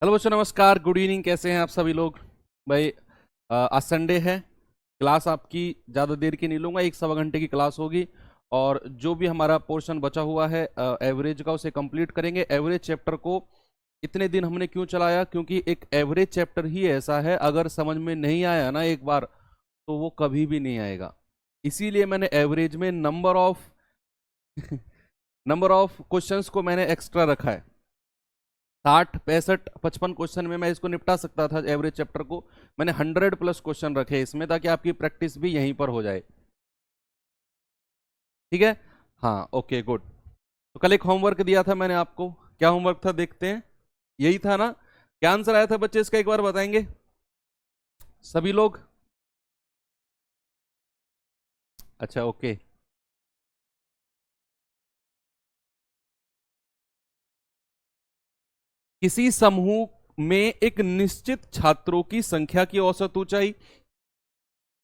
Hello बच्चों, नमस्कार, good evening. कैसे हैं आप सभी लोग? भाई आज संडे है। क्लास आपकी ज़्यादा देर की नहीं लूँगा, 1 सवा घंटे की क्लास होगी। और जो भी हमारा पोर्शन बचा हुआ है एवरेज का, उसे कंप्लीट करेंगे। एवरेज चैप्टर को इतने दिन हमने क्यों चलाया? क्योंकि एक एवरेज चैप्टर ही ऐसा है, अगर समझ में नहीं आया ना एक बार, तो वो कभी भी नहीं आएगा। इसीलिए मैंने एवरेज में number of number of questions को मैंने एक्स्ट्रा रखा है। 60, 65, 55 क्वेश्चन में मैं इसको निपटा सकता था एवरेज चैप्टर को। मैंने 100+ क्वेश्चन रखे इसमें, ताकि आपकी प्रैक्टिस भी यहीं पर हो जाए। ठीक है, हाँ, ओके, गुड। तो कल एक होमवर्क दिया था मैंने आपको। क्या होमवर्क था देखते हैं। यही था ना? क्या आंसर आया था बच्चे इसका, एक बार बताएंगे सभी लोग? अच्छा, ओके। किसी समूह में एक निश्चित छात्रों की संख्या की औसत ऊंचाई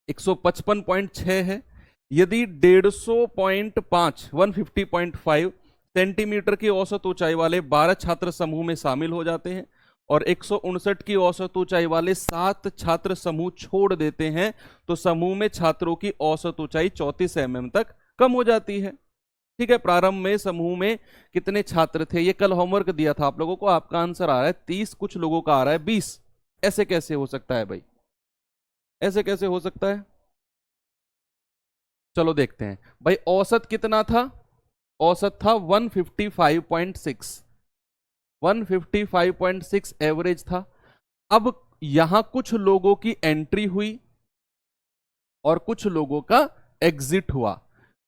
155.6 है। यदि 150.5 सेंटीमीटर की औसत ऊंचाई वाले 12 छात्र समूह में शामिल हो जाते हैं और 159 की औसत ऊंचाई वाले 7 छात्र समूह छोड़ देते हैं, तो समूह में छात्रों की औसत ऊंचाई 34 mm तक कम हो जाती है। ठीक है, प्रारंभ में समूह में कितने छात्र थे? ये कल होमवर्क दिया था आप लोगों को। आपका आंसर आ रहा है 30, कुछ लोगों का आ रहा है 20। ऐसे कैसे हो सकता है भाई? ऐसे कैसे हो सकता है? चलो देखते हैं भाई। औसत कितना था? औसत था 155.6। 155.6 एवरेज था। अब यहां कुछ लोगों की एंट्री हुई और कुछ लोगों का एग्जिट हुआ।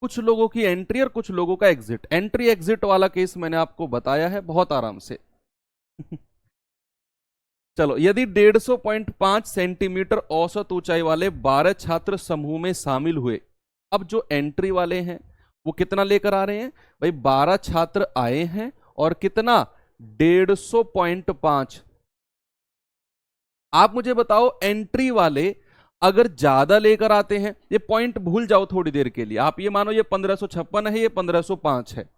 कुछ लोगों की एंट्री और कुछ लोगों का एग्जिट। एंट्री एग्जिट वाला केस मैंने आपको बताया है बहुत आराम से। चलो, यदि 150.5 सेंटीमीटर औसत ऊंचाई वाले 12 छात्र समूह में शामिल हुए। अब जो एंट्री वाले हैं वो कितना लेकर आ रहे हैं भाई? 12 छात्र आए हैं और कितना? 150.5। आप मुझे बताओ, एंट्री वाले अगर ज्यादा लेकर आते हैं, ये पॉइंट भूल जाओ थोड़ी देर के लिए। आप ये मानो ये 1556 है, ये 1505 है।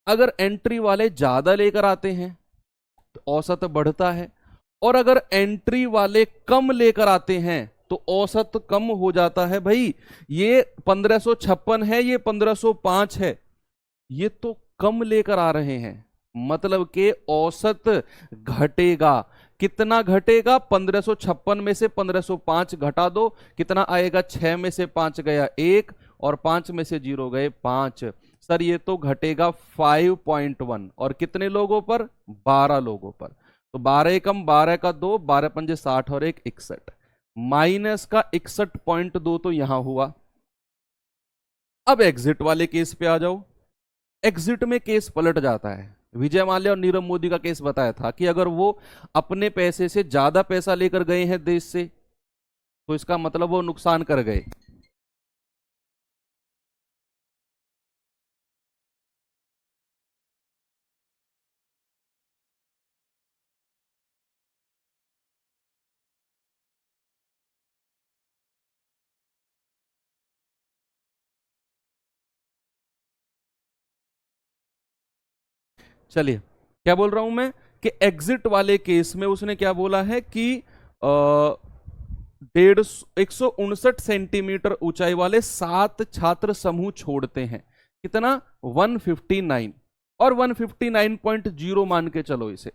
अगर एंट्री वाले ज्यादा लेकर आते हैं तो औसत बढ़ता है, और अगर एंट्री वाले कम लेकर आते हैं तो औसत कम हो जाता है भाई। ये 1556 है, ये 1505 है, ये तो कम लेकर आ रहे हैं, मतलब के औसत घटेगा। कितना घटेगा? 1556 में से 1505 घटा दो, कितना आएगा? 6 में से 5 गया 1 और 5 में से 0 गए 5। सर ये तो घटेगा 5.1। और कितने लोगों पर? 12 लोगों पर। तो 12 एकम 12 का 2, 12 पंजे 60 और 1 61। माइनस का 61.2 तो यहां हुआ। अब एग्जिट वाले केस पे आ जाओ। एग्जिट में केस पलट जाता है। विजय माल्या और नीरव मोदी का केस बताया था कि अगर वो अपने पैसे से ज्यादा पैसा लेकर गए हैं देश से, तो इसका मतलब वो नुकसान कर गए। चलिए, क्या बोल रहा हूं मैं कि एग्जिट वाले केस में उसने क्या बोला है कि 159 ऊंचाई वाले 7 छात्र समूह छोड़ते हैं। कितना? 159। और 159.0 मान के चलो इसे।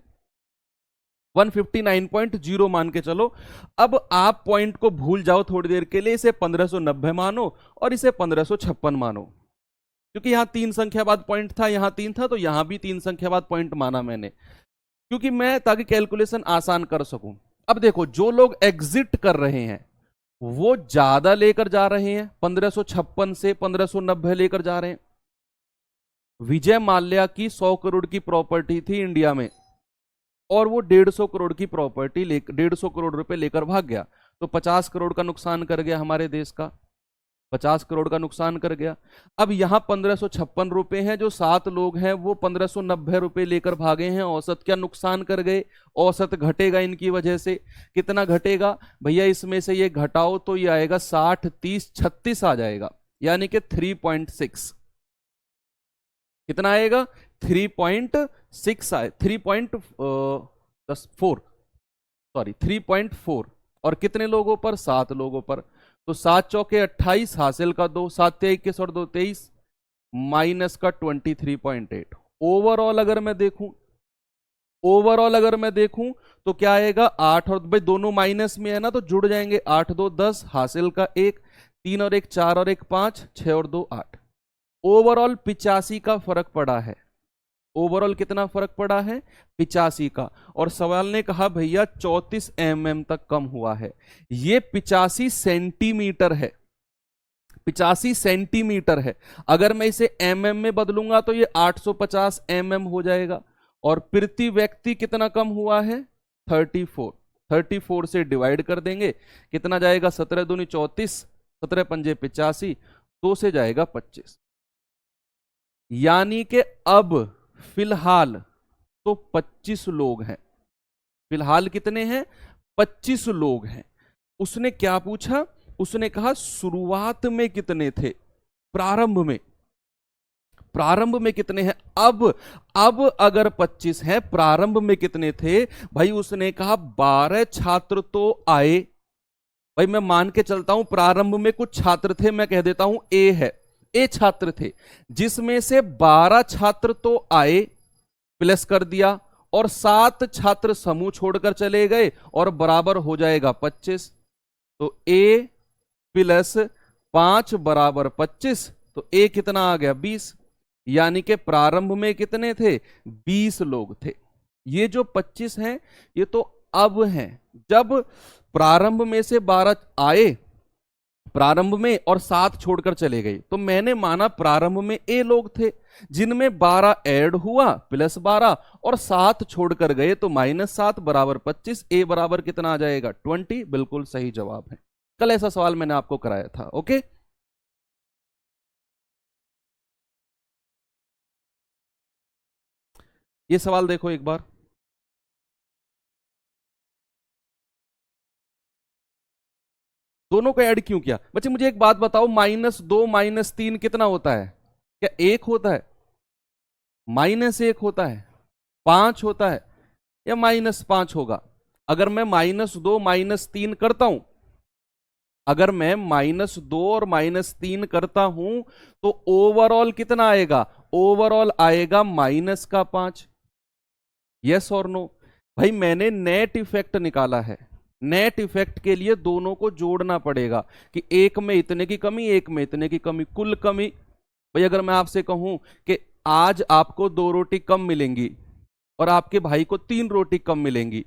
159.0 मान के चलो। अब आप पॉइंट को भूल जाओ थोड़ी देर के लिए, इसे 1590 मानो और इसे 1556 मानो। क्योंकि यहां 3 संख्या बाद पॉइंट था, यहां 3 था, तो यहां भी 3 संख्या बाद पॉइंट माना मैंने, क्योंकि मैं ताकि कैलकुलेशन आसान कर सकूं। अब देखो, जो लोग एग्जिट कर रहे हैं वो ज्यादा लेकर जा रहे हैं, 1556 से 1590 लेकर जा रहे हैं। विजय माल्या की 100 करोड़ की प्रॉपर्टी थी इंडिया में, और वो 150 करोड़ की प्रॉपर्टी 150 करोड़ रुपए लेकर भाग गया, तो 50 करोड़ का नुकसान कर गया हमारे देश का। 50 करोड़ का नुकसान कर गया। अब यहां 1556 रुपए हैं, जो 7 लोग हैं वो 1590 रुपए लेकर भागे हैं, औसत क्या नुकसान कर गए? औसत घटेगा इनकी वजह से। कितना घटेगा भैया? इसमें से ये घटाओ तो ये आएगा 60, 30, 36 आ जाएगा, यानी कि 3.6। कितना आएगा? 3.6 आए, 3. 4 सॉरी 3.4 और कितने लोगों पर, 7 लोगों पर। तो 7 चौके 28, हासिल का 2, 7 21 और 2 23, माइनस का 23.8। ओवरऑल अगर मैं देखूं तो क्या आएगा, 8 और भाई दोनों माइनस में है ना, तो जुड़ जाएंगे, 8 2 10, हासिल का 1, 3 और 1 4 और 1 5, 6 और 2 8। ओवरऑल 85 का फर्क पड़ा है। ओवरऑल कितना फर्क पड़ा है, 85 का। और सवाल ने कहा भैया 34 mm तक कम हुआ है। ये 85 सेंटीमीटर है, 85 सेंटीमीटर है। अगर मैं इसे mm में बदलूंगा तो ये 850 mm हो जाएगा। और प्रति व्यक्ति कितना कम हुआ है, 34। 34 से डिवाइड कर देंगे, कितना जाएगा, 17 दूनी 34, 17 पंजे 85, 2 से जाएगा 25। यानी कि अब फिलहाल तो 25 लोग हैं। फिलहाल कितने हैं, 25 लोग हैं। उसने क्या पूछा, उसने कहा शुरुआत में कितने थे, प्रारंभ में कितने हैं। अब अगर 25 हैं, प्रारंभ में कितने थे भाई, उसने कहा 12 छात्र तो आए। भाई मैं मान के चलता हूं प्रारंभ में कुछ छात्र थे, मैं कह देता हूं ए है, ए छात्र थे, जिसमें से 12 छात्र तो आए, प्लस कर दिया, और 7 छात्र समूह छोड़कर चले गए, और बराबर हो जाएगा 25। तो ए प्लस 5 बराबर 25, तो ए कितना आ गया, 20। यानी कि प्रारंभ में कितने थे, 20 लोग थे। ये जो 25 हैं ये तो अब हैं। जब प्रारंभ में से 12 आए प्रारंभ में और 7 छोड़कर चले गए, तो मैंने माना प्रारंभ में ए लोग थे, जिनमें 12 ऐड हुआ प्लस 12 और 7 छोड़कर गए, तो -7 बराबर 25। ए बराबर कितना आ जाएगा, 20। बिल्कुल सही जवाब है। कल ऐसा सवाल मैंने आपको कराया था। ओके, ये सवाल देखो एक बार। दोनों को ऐड क्यों किया बच्चे, मुझे एक बात बताओ, -2 -3 कितना होता है, क्या 1 होता है, -1 होता है, 5 होता है, या -5 होगा। अगर मैं -2 -3 करता हूं, अगर मैं -2 और -3 करता हूं, तो ओवरऑल कितना आएगा, ओवरऑल आएगा -5। यस और नो। भाई मैंने नेट इफेक्ट निकाला है, नेट इफेक्ट के लिए दोनों को जोड़ना पड़ेगा कि एक में इतने की कमी, एक में इतने की कमी, कुल कमी। भाई अगर मैं आपसे कहूं कि आज आपको 2 रोटी कम मिलेंगी और आपके भाई को 3 रोटी कम मिलेंगी,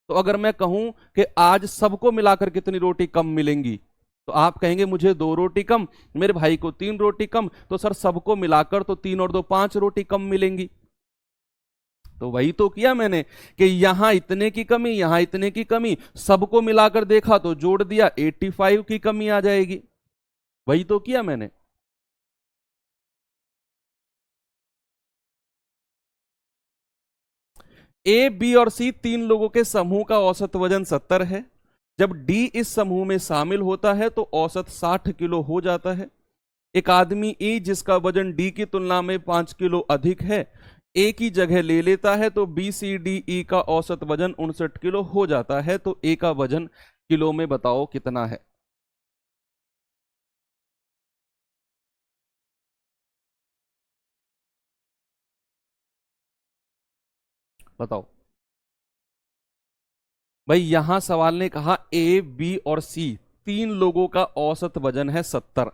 तो अगर मैं कहूं कि आज सबको मिलाकर कितनी रोटी कम मिलेंगी, तो आप कहेंगे मुझे 2 रोटी कम, मेरे भाई को 3 रोटी कम, तो सर सबको मिलाकर तो 3 और 2 5 रोटी कम मिलेंगी। तो वही तो किया मैंने कि यहां इतने की कमी, यहां इतने की कमी, सबको मिलाकर देखा तो जोड़ दिया, 85 की कमी आ जाएगी। वही तो किया मैंने। ए, बी और सी 3 लोगों के समूह का औसत वजन 70 है। जब डी इस समूह में शामिल होता है तो औसत 60 किलो हो जाता है। एक आदमी ई जिसका वजन डी की तुलना में 5 किलो अधिक है, ए की जगह ले लेता है, तो बी सी डी ई का औसत वजन 59 किलो हो जाता है। तो ए का वजन किलो में बताओ कितना है। बताओ भाई, यहां सवाल ने कहा ए, बी और सी 3 लोगों का औसत वजन है 70,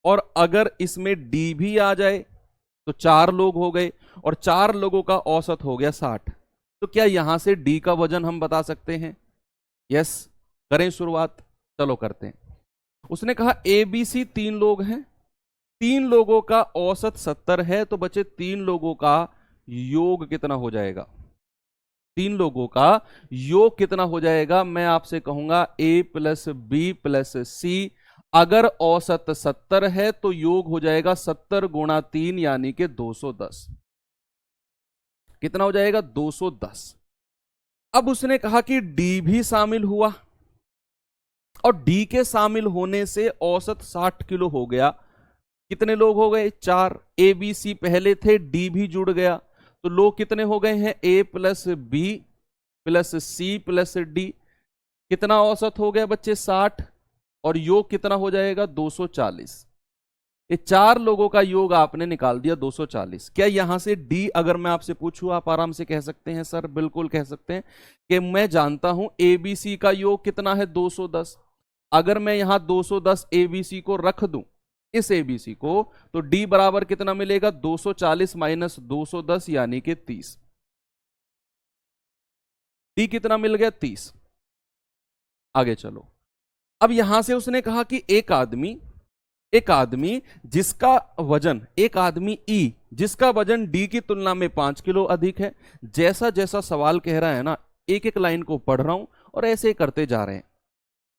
और अगर इसमें डी भी आ जाए तो 4 लोग हो गए, और 4 लोगों का औसत हो गया 60। तो क्या यहां से डी का वजन हम बता सकते हैं? यस, करें शुरुआत, चलो करते हैं। उसने कहा ए बी सी 3 लोग हैं, 3 लोगों का औसत 70 है, तो बच्चे 3 लोगों का योग कितना हो जाएगा, 3 लोगों का योग कितना हो जाएगा? मैं आपसे कहूंगा ए प्लस बी प्लस सी, अगर औसत 70 है तो योग हो जाएगा 70 गुणा 3 यानी कि 210। कितना हो जाएगा? 210। अब उसने कहा कि डी भी शामिल हुआ, और डी के शामिल होने से औसत 60 किलो हो गया। कितने लोग हो गए? 4। ए बी सी पहले थे, डी भी जुड़ गया, तो लोग कितने हो गए हैं? A plus B plus C plus D, कितना औसत हो गया बच्चे 60, और योग कितना हो जाएगा 240। ये चार लोगों का योग आपने निकाल दिया 240। क्या यहां से डी अगर मैं आपसे पूछूं आप आराम से कह सकते हैं सर, बिल्कुल कह सकते हैं कि मैं जानता हूं एबीसी का योग कितना है 210। अगर मैं यहां 210 एबीसी को रख दूं, इस एबीसी को, तो डी बराबर कितना मिलेगा 240 माइनस 210 यानी कि 30। डी कितना मिल गया 30। आगे चलो, अब यहां से उसने कहा कि एक आदमी जिसका वजन, एक आदमी ई जिसका वजन डी की तुलना में 5 किलो अधिक है। जैसा जैसा सवाल कह रहा है ना, एक एक लाइन को पढ़ रहा हूं और ऐसे करते जा रहे हैं।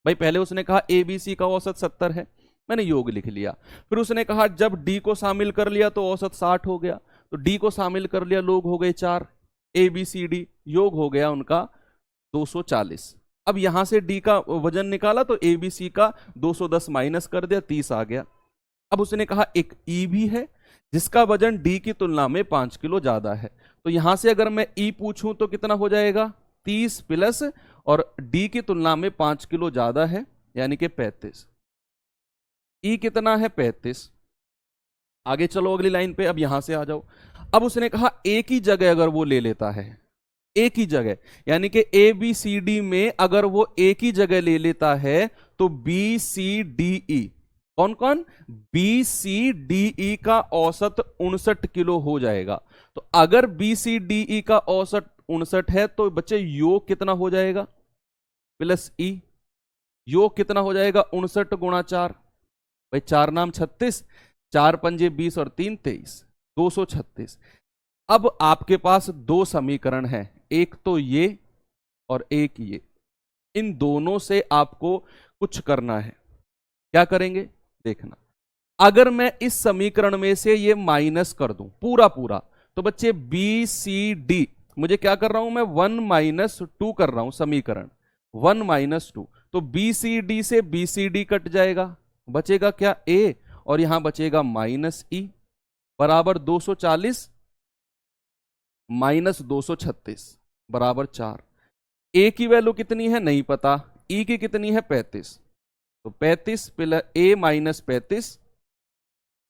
भाई पहले उसने कहा एबीसी का औसत 70 है, मैंने योग लिख लिया। फिर उसने कहा जब डी को शामिल कर लिया तो औसत 60 हो गया, तो डी को शामिल कर लिया, लोग हो गए 4, ए बी सी डी, योग हो गया उनका 240। अब यहां से डी का वजन निकाला तो ए बी सी का 210 माइनस कर दिया, 30 आ गया। अब उसने कहा एक ई भी है जिसका वजन डी की तुलना में 5 किलो ज्यादा है, तो यहां से अगर मैं ई पूछूं तो कितना हो जाएगा 30 प्लस, और डी की तुलना में 5 किलो ज्यादा है यानी कि 35। ई कितना है 35। आगे चलो अगली लाइन पे, अब यहां से आ जाओ। अब उसने कहा एक ही जगह अगर वो ले लेता है, एक ही जगह, यानी कि ए बी सी डी में अगर वो एक ही जगह ले लेता है तो बी सी डी ई, कौन कौन, बी सी डी ई का औसत 59 किलो हो जाएगा। तो अगर बी सी डी ई का औसत 59 है तो बच्चे योग कितना हो जाएगा प्लस ई, योग कितना हो जाएगा 59 गुणा 4, भाई 4 नाम 36, 4 पंजे 20 और 3 23, 236। अब आपके पास दो समीकरण हैं, एक तो ये और एक ये, इन दोनों से आपको कुछ करना है। क्या करेंगे देखना, अगर मैं इस समीकरण में से ये माइनस कर दूं पूरा पूरा, तो बच्चे बी सी डी, मुझे क्या कर रहा हूं मैं 1-2 कर रहा हूं समीकरण, 1-2, तो बी सी डी से बी सी डी कट जाएगा, बचेगा क्या ए, और यहां बचेगा माइनस ई, बराबर 240 माइनस 236 बराबर 4। ए की वैल्यू कितनी है नहीं पता, ई की कितनी है 35, तो 35 प्लस ए माइनस 35,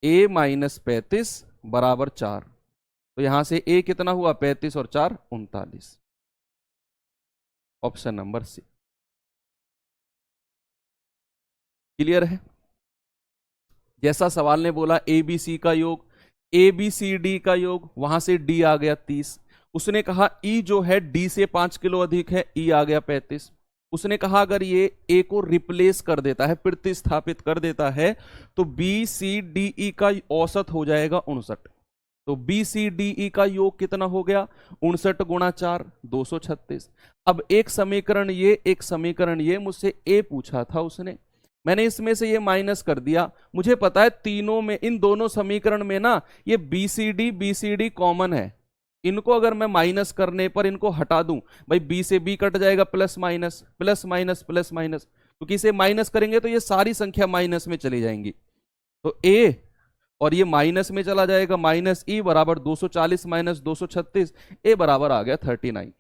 ए माइनस 35 बराबर 4। तो यहां से ए कितना हुआ 35 और 4 39, ऑप्शन नंबर सी। क्लियर है, जैसा सवाल ने बोला ए बी सी का योग, ए बी सी डी का योग, वहां से डी आ गया 30। उसने कहा ई जो है डी से 5 किलो अधिक है, ई आ गया 35। उसने कहा अगर ये ए को रिप्लेस कर देता है, प्रतिस्थापित कर देता है, तो बी सी डी ई का औसत हो जाएगा 59। तो बी सी डी ई का योग कितना हो गया 59 गुणा 4 236। अब एक समीकरण ये, एक समीकरण ये, मुझसे ए पूछा था उसने, मैंने इसमें से ये माइनस कर दिया। मुझे पता है तीनों में, इन दोनों समीकरण में ना ये बी सी डी कॉमन है, इनको अगर मैं माइनस करने पर इनको हटा दूं, भाई बी से बी कट जाएगा, plus minus plus minus plus minus, क्योंकि इसे माइनस करेंगे तो ये सारी संख्या माइनस में चली जाएंगी। तो ए और ये माइनस में चला जाएगा, माइनस ई बराबर 240 माइनस 236, ए बराबर आ गया 39।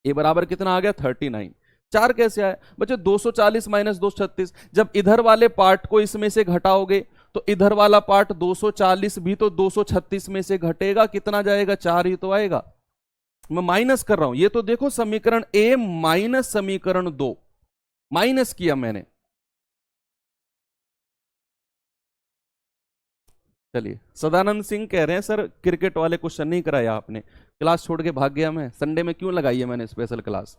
ए बराबर कितना आ गया 39। 4 कैसे आया बच्चे 240 माइनस 236, जब इधर वाले पार्ट को इसमें से घटाओगे तो इधर वाला पार्ट 240 भी तो 236 में से घटेगा, कितना जाएगा 4 ही तो आएगा। मैं माइनस कर रहा हूं, ये तो देखो समीकरण ए माइनस समीकरण 2 माइनस किया मैंने। चलिए सदानंद सिंह कह रहे हैं सर क्रिकेट वाले क्वेश्चन नहीं कराया आपने, क्लास छोड़ के भाग गया मैं, संडे में क्यों लगाई है मैंने स्पेशल क्लास,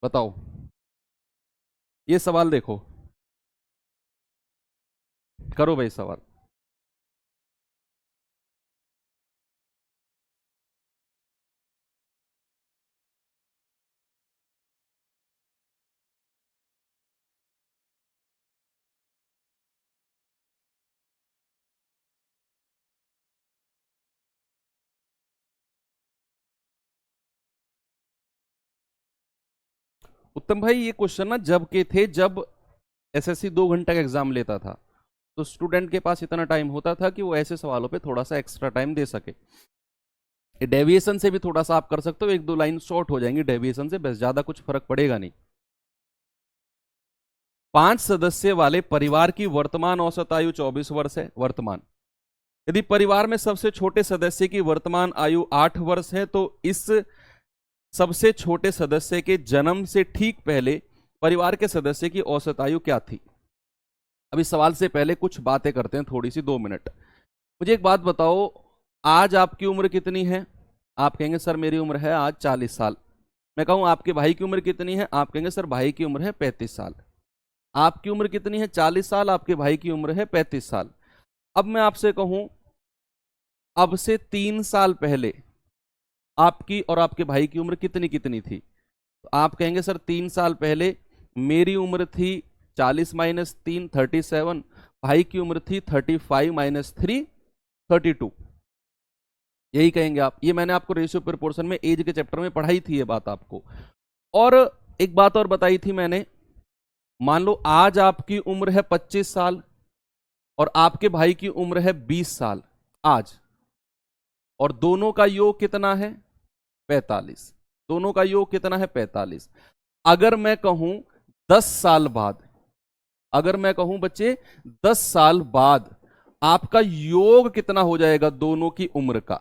बताओ। ये सवाल देखो, करो भाई सवाल। उत्तम भाई ये क्वेश्चन ना जब के थे, जब एसएससी 2 घंटा का एग्जाम लेता था, तो स्टूडेंट के पास इतना टाइम होता था कि वो ऐसे सवालों पे थोड़ा सा एक्स्ट्रा टाइम दे सके। डेविएशन से भी थोड़ा सा आप कर सकते हो, एक दो लाइन शॉर्ट हो जाएंगी डेविएशन से, बस ज्यादा कुछ फर्क पड़ेगा नहीं। 5 सदस्य वाले परिवार की वर्तमान औसत आयु 24 वर्ष है, वर्तमान। यदि परिवार में सबसे छोटे सदस्य की वर्तमान आयु 8 वर्ष है तो इस सबसे छोटे सदस्य के जन्म से ठीक पहले परिवार के सदस्य की औसत आयु क्या थी। अभी सवाल से पहले कुछ बातें करते हैं थोड़ी सी, 2 मिनट। मुझे एक बात बताओ, आज आपकी उम्र कितनी है? आप कहेंगे सर मेरी उम्र है आज 40 साल। मैं कहूं आपके भाई की उम्र कितनी है? आप कहेंगे सर भाई की उम्र है 35 साल। आपकी उम्र कितनी है? 40 साल। आपके भाई की उम्र है 35 साल। अब मैं आपसे कहूं अब से 3 साल पहले आपकी और आपके भाई की उम्र कितनी कितनी थी? तो आप कहेंगे सर 3 साल पहले मेरी उम्र थी 40 माइनस 3 37, भाई की उम्र थी 35 माइनस 3 32। यही कहेंगे आप। ये मैंने आपको रेशियो प्रोपोर्शन में एज के चैप्टर में पढ़ाई थी ये बात आपको। और एक बात और बताई थी मैंने, मान लो आज आपकी उम्र है 25 साल और आपके भाई की उम्र है 20 साल आज, और दोनों का योग कितना है? 45। दोनों का योग कितना है? 45। अगर मैं कहूं 10 साल बाद, अगर मैं कहूं बच्चे 10 साल बाद आपका योग कितना हो जाएगा दोनों की उम्र का?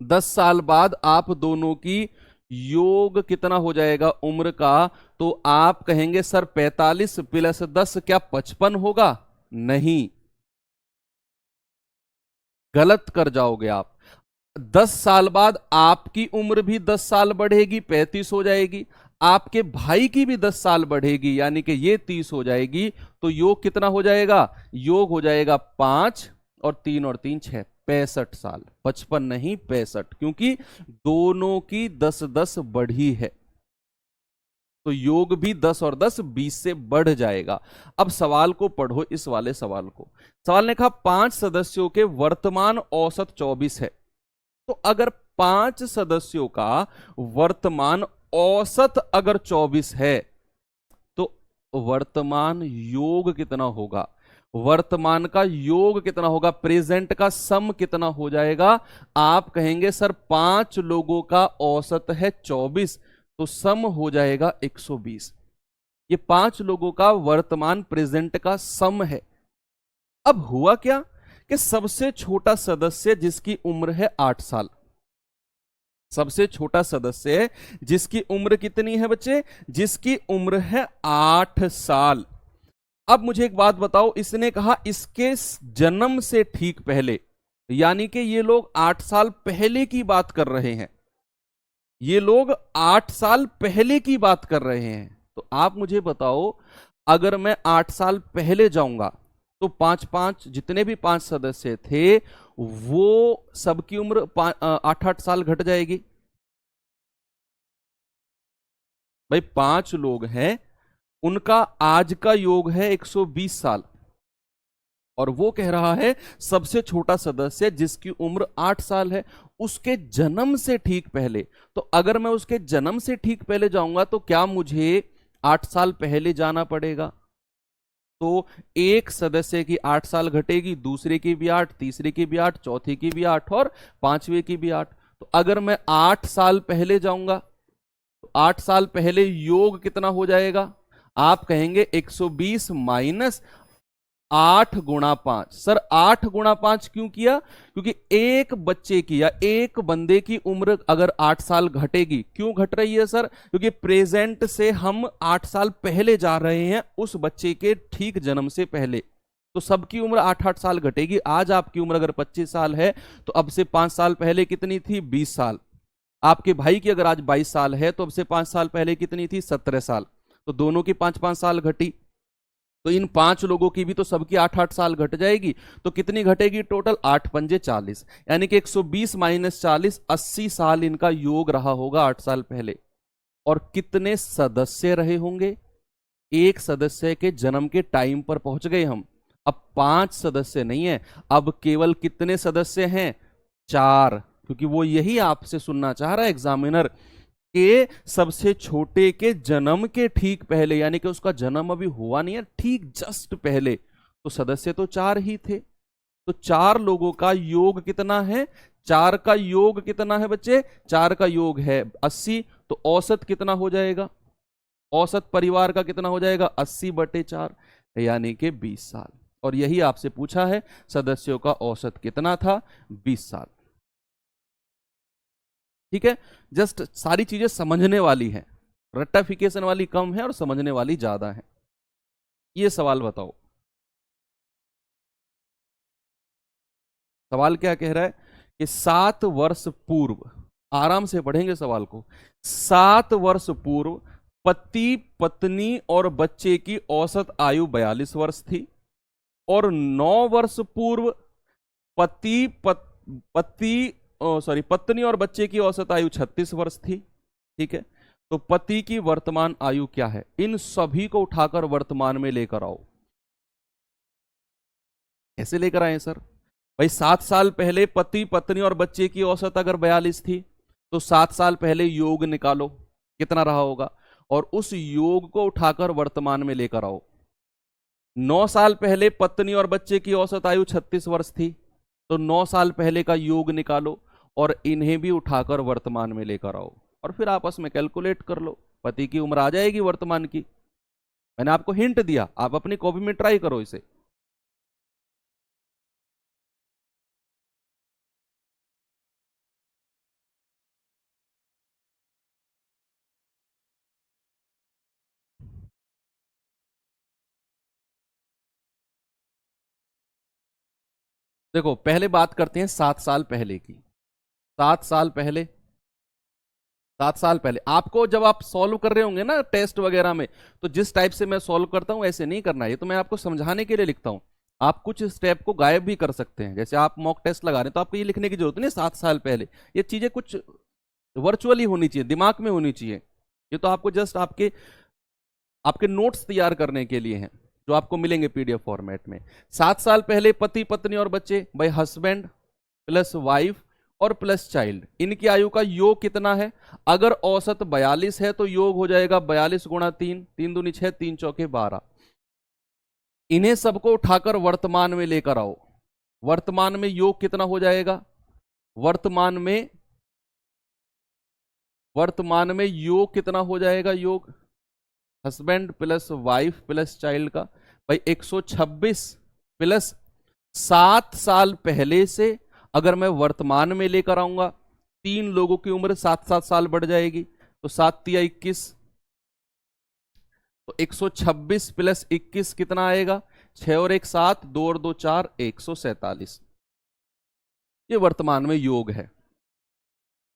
10 साल बाद आप दोनों की योग कितना हो जाएगा उम्र का? तो आप कहेंगे सर 45 प्लस 10 क्या 55 होगा? नहीं, गलत कर जाओगे आप। 10 साल बाद आपकी उम्र भी 10 साल बढ़ेगी, 35 हो जाएगी। आपके भाई की भी 10 साल बढ़ेगी, यानी कि ये 30 हो जाएगी। तो योग कितना हो जाएगा? योग हो जाएगा 5 और 3 और 3 6, 65 साल। 55 नहीं 65, क्योंकि दोनों की 10-10 बढ़ी है। तो योग भी 10 और 10 20 से बढ़ जाएगा। अब सवाल को पढ़ो, इस वाले सवाल को। सवाल ने कहा 5 सदस्यों के वर्तमान औसत 24 है। तो अगर 5 सदस्यों का वर्तमान औसत अगर 24 है तो वर्तमान योग कितना होगा? वर्तमान का योग कितना होगा? प्रेजेंट का सम कितना हो जाएगा? आप कहेंगे सर 5 लोगों का औसत है 24, तो सम हो जाएगा 120। ये 5 लोगों का वर्तमान प्रेजेंट का सम है। अब हुआ क्या कि सबसे छोटा सदस्य जिसकी उम्र है 8 साल, सबसे छोटा सदस्य जिसकी उम्र कितनी है बच्चे? जिसकी उम्र है 8 साल। अब मुझे एक बात बताओ, इसने कहा इसके जन्म से ठीक पहले, यानी कि ये लोग 8 साल पहले की बात कर रहे हैं। ये लोग 8 साल पहले की बात कर रहे हैं। तो आप मुझे बताओ, अगर मैं 8 साल पहले जाऊंगा तो 5-5 जितने भी 5 सदस्य थे वो सबकी उम्र 8-8 साल घट जाएगी। भाई 5 लोग हैं, उनका आज का योग है 120 साल, और वो कह रहा है सबसे छोटा सदस्य जिसकी उम्र 8 साल है उसके जन्म से ठीक पहले। तो अगर मैं उसके जन्म से ठीक पहले जाऊंगा तो क्या मुझे 8 साल पहले जाना पड़ेगा? तो एक सदस्य की 8 साल घटेगी, दूसरे की भी 8, तीसरे की भी 8, चौथे की भी 8 और पांचवे की भी 8। तो अगर मैं 8 साल पहले जाऊंगा तो 8 साल पहले योग कितना हो जाएगा? आप कहेंगे 120 माइनस 8 गुणा 5। सर 8 गुणा 5 क्यों किया? क्योंकि एक बच्चे की या एक बंदे की उम्र अगर 8 साल घटेगी, क्यों घट रही है सर? क्योंकि प्रेजेंट से हम 8 साल पहले जा रहे हैं उस बच्चे के ठीक जन्म से पहले। तो सबकी उम्र 8-8 साल घटेगी। आज आपकी उम्र अगर 25 साल है तो अब से 5 साल पहले कितनी थी? 20 साल। आपके भाई की अगर आज 22 साल है तो अब से 5 साल पहले कितनी थी? 17 साल। तो दोनों की 5-5 साल घटी। तो इन 5 लोगों की भी तो सबकी 8-8 साल घट जाएगी। तो कितनी घटेगी टोटल? 8 पंजे 40, यानी कि 120 माइनस 40, 80 साल इनका योग रहा होगा 8 साल पहले। और कितने सदस्य रहे होंगे? एक सदस्य के जन्म के टाइम पर पहुंच गए हम। अब 5 सदस्य नहीं है, अब केवल कितने सदस्य हैं? 4, क्योंकि वो यही आपसे सुनना चाह रहा है एग्जामिनर के सबसे छोटे के जन्म के ठीक पहले, यानी कि उसका जन्म अभी हुआ नहीं है, ठीक जस्ट पहले, तो सदस्य तो 4 ही थे। तो 4 लोगों का योग कितना है? 4 का योग कितना है बच्चे? 4 का योग है 80। तो औसत कितना हो जाएगा? औसत परिवार का कितना हो जाएगा? 80/4 यानी कि 20 साल। और यही आपसे पूछा है, सदस्यों का औसत कितना था? 20 साल। ठीक है, जस्ट सारी चीजें समझने वाली हैं, रट्टाफिकेशन वाली कम है और समझने वाली ज्यादा है। ये सवाल बताओ, सवाल क्या कह रहा है कि 7 वर्ष पूर्व, आराम से पढ़ेंगे सवाल को, 7 वर्ष पूर्व पति पत्नी और बच्चे की औसत आयु 42 वर्ष थी, और 9 वर्ष पूर्व पत्नी और बच्चे की औसत आयु 36 वर्ष थी। ठीक है, तो पति की वर्तमान आयु क्या है? इन सभी को उठाकर वर्तमान में लेकर आओ। कैसे लेकर आए सर? भाई 7 साल पहले पति पत्नी और बच्चे की औसत अगर 42 थी, तो 7 साल पहले योग निकालो कितना रहा होगा, और उस योग को उठाकर वर्तमान में लेकर आओ। 9 साल पहले पत्नी और बच्चे की औसत आयु 36 वर्ष थी, तो 9 साल पहले का योग निकालो और इन्हें भी उठाकर वर्तमान में लेकर आओ, और फिर आपस में कैलकुलेट कर लो, पति की उम्र आ जाएगी वर्तमान की। मैंने आपको हिंट दिया, आप अपनी कॉपी में ट्राई करो इसे। देखो पहले बात करते हैं 7 साल पहले की। 7 साल पहले, 7 साल पहले आपको जब आप सॉल्व कर रहे होंगे ना टेस्ट वगैरह में, तो जिस टाइप से मैं सॉल्व करता हूं ऐसे नहीं करना है, ये तो मैं आपको समझाने के लिए लिखता हूं। आप कुछ स्टेप को गायब भी कर सकते हैं, जैसे आप मॉक टेस्ट लगा रहे हैं तो आपको ये लिखने की जरूरत नहीं 7 साल पहले, ये चीजें कुछ वर्चुअली होनी चाहिए, दिमाग में होनी चाहिए। ये तो आपको जस्ट आपके आपके नोट्स तैयार करने के लिए हैं, जो आपको मिलेंगे पीडीएफ फॉर्मेट में। 7 साल पहले पति पत्नी और बच्चे, भाई हस्बैंड प्लस वाइफ और प्लस चाइल्ड, इनकी आयु का योग कितना है? अगर औसत 42 है तो योग हो जाएगा 42 गुणा 3, 3 दूनी 6, 3 चौके 12। इन्हें सबको उठाकर वर्तमान में लेकर आओ। वर्तमान में योग कितना हो जाएगा? वर्तमान में योग कितना हो जाएगा? योग husband plus wife plus child का, भाई 126 प्लस 7 साल पहले से अगर मैं वर्तमान में लेकर आऊंगा, 3 लोगों की उम्र 7-7 साल बढ़ जाएगी, तो 7 तिया 21, तो 126 प्लस 21 कितना आएगा? 6 और 1 7, 2 और 2 4, 147। ये वर्तमान में योग है।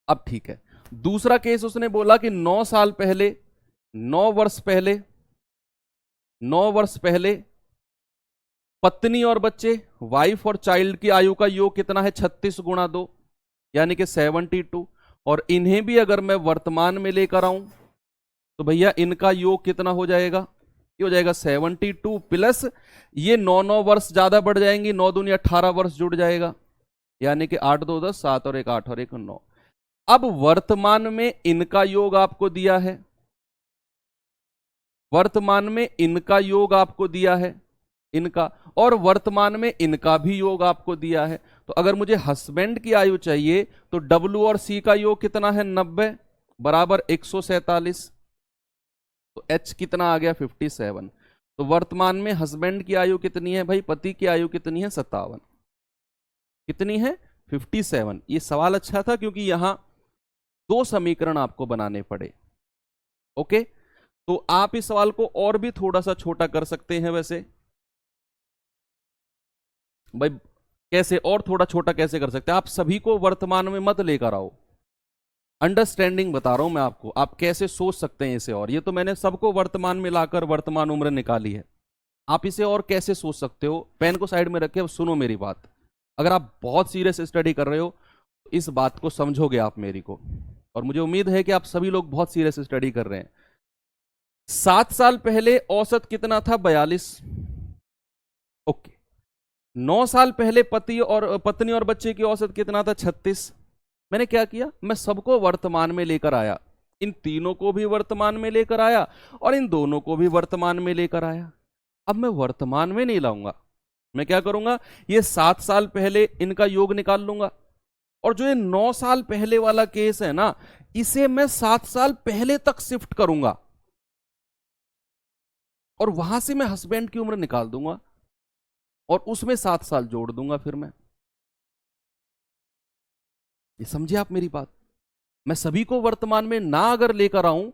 अब ठीक है, दूसरा केस उसने बोला कि 9 साल पहले, 9 वर्ष पहले, 9 वर्ष पहले पत्नी और बच्चे, वाइफ और चाइल्ड की आयु का योग कितना है? 36 गुणा 2 यानी कि 72, और इन्हें भी अगर मैं वर्तमान में लेकर आऊं तो भैया इनका योग कितना हो जाएगा? ये हो जाएगा 72 प्लस ये 9 वर्ष ज्यादा बढ़ जाएंगी, 9 दूनी 18 वर्ष जुड़ जाएगा, यानी कि 8 2 10, 7 और 1 8 और 1 9। अब वर्तमान में इनका योग आपको दिया है, वर्तमान में इनका योग आपको दिया है, इनका, और वर्तमान में इनका भी योग आपको दिया है। तो अगर मुझे हस्बैंड की आयु चाहिए तो डब्ल्यू और सी का योग कितना है? 90 बराबर 147, तो एच कितना आ गया? 57। तो वर्तमान में हस्बैंड की आयु कितनी है भाई? पति की आयु कितनी है? 57। कितनी है? 57। ये सवाल अच्छा था क्योंकि यहां 2 समीकरण आपको बनाने पड़े। ओके, तो आप इस सवाल को और भी थोड़ा सा छोटा कर सकते हैं। वैसे भाई कैसे और थोड़ा छोटा कैसे कर सकते हैं? आप सभी को वर्तमान में मत लेकर आओ, अंडरस्टैंडिंग बता रहा हूं मैं आपको, आप कैसे सोच सकते हैं इसे। और ये तो मैंने सबको वर्तमान में लाकर वर्तमान उम्र निकाली है, आप इसे और कैसे सोच सकते हो? पेन को साइड में रखे, अब सुनो मेरी बात। अगर आप बहुत सीरियस स्टडी कर रहे हो तो इस बात को समझोगे आप मेरी को, और मुझे उम्मीद है कि आप सभी लोग बहुत सीरियस स्टडी कर रहे हैं। 7 साल पहले औसत कितना था? 42। ओके, 9 साल पहले पत्नी और बच्चे की औसत कितना था? 36। मैंने क्या किया? मैं सबको वर्तमान में लेकर आया, इन तीनों को भी वर्तमान में लेकर आया और इन दोनों को भी वर्तमान में लेकर आया। अब मैं वर्तमान में नहीं लाऊंगा, मैं क्या करूंगा, ये 7 साल पहले इनका योग निकाल लूंगा, और जो ये 9 साल पहले वाला केस है ना, इसे मैं 7 साल पहले तक शिफ्ट करूंगा, और वहां से मैं हस्बैंड की उम्र निकाल दूंगा, और उसमें 7 साल जोड़ दूंगा फिर मैं। ये समझिए आप मेरी बात। मैं सभी को वर्तमान में ना अगर लेकर आऊं,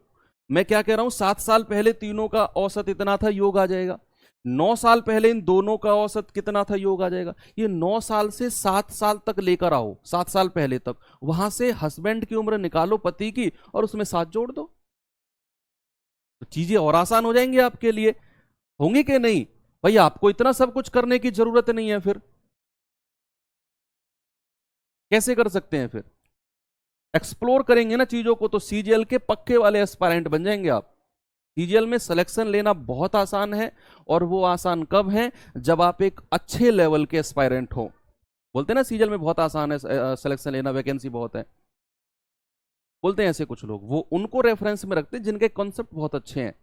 मैं क्या कह रहा हूं, 7 साल पहले तीनों का औसत इतना था, योग आ जाएगा। 9 साल पहले इन दोनों का औसत कितना था, योग आ जाएगा। ये 9 साल से 7 साल तक लेकर आओ, 7 साल पहले तक, वहां से हस्बैंड की उम्र निकालो पति की, और उसमें 7 जोड़ दो, तो चीजें और आसान हो जाएंगी आपके लिए। होंगी कि नहीं भाई, आपको इतना सब कुछ करने की जरूरत नहीं है। फिर कैसे कर सकते हैं, फिर एक्सप्लोर करेंगे ना चीजों को, तो सीजीएल के पक्के वाले एस्पायरेंट बन जाएंगे आप। सीजीएल में सिलेक्शन लेना बहुत आसान है, और वो आसान कब है, जब आप एक अच्छे लेवल के एस्पायरेंट हो। बोलते हैं ना सीजीएल में बहुत आसान है सिलेक्शन लेना, वैकेंसी बहुत है, बोलते हैं ऐसे कुछ लोग। वो उनको रेफरेंस में रखते हैं जिनके कॉन्सेप्ट बहुत अच्छे हैं,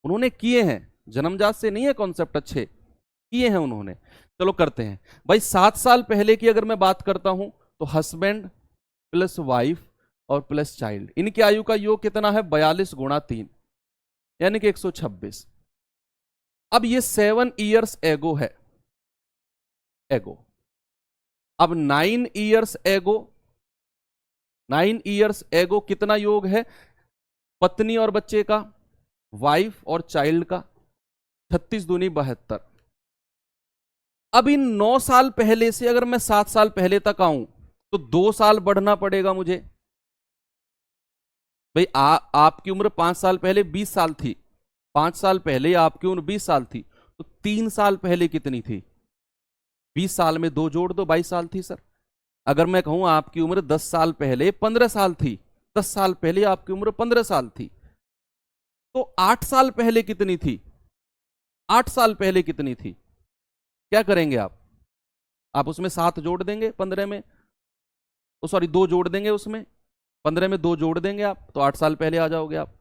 उन्होंने किए हैं, जन्मजात से नहीं है कॉन्सेप्ट, अच्छे किए हैं उन्होंने। चलो करते हैं भाई। 7 साल पहले की अगर मैं बात करता हूं, तो हस्बैंड प्लस वाइफ और प्लस चाइल्ड, इनकी आयु का योग कितना है, 42 गुणा 3, यानी कि 126। अब ये 7 ईयर्स एगो है, एगो। अब 9 ईयर्स एगो, 9 ईयर्स एगो कितना योग है, पत्नी और बच्चे का, वाइफ और चाइल्ड का, 36 दूनी 72। अब इन 9 साल पहले से अगर मैं 7 साल पहले तक आऊं, तो 2 साल बढ़ना पड़ेगा मुझे। भाई आपकी उम्र 5 साल पहले 20 साल थी, 5 साल पहले आपकी उम्र 20 साल थी, तो 3 साल पहले कितनी थी, 20 साल में 2 जोड़ दो, 22 साल थी सर। अगर मैं कहूं आपकी उम्र 10 साल पहले 15 साल थी, 10 साल पहले आपकी उम्र 15 साल थी, तो 8 साल पहले कितनी थी, 8 साल पहले कितनी थी। क्या करेंगे आप उसमें 7 जोड़ देंगे 15 में, सॉरी 2 जोड़ देंगे उसमें, 15 में 2 जोड़ देंगे आप, तो 8 साल पहले आ जाओगे आप।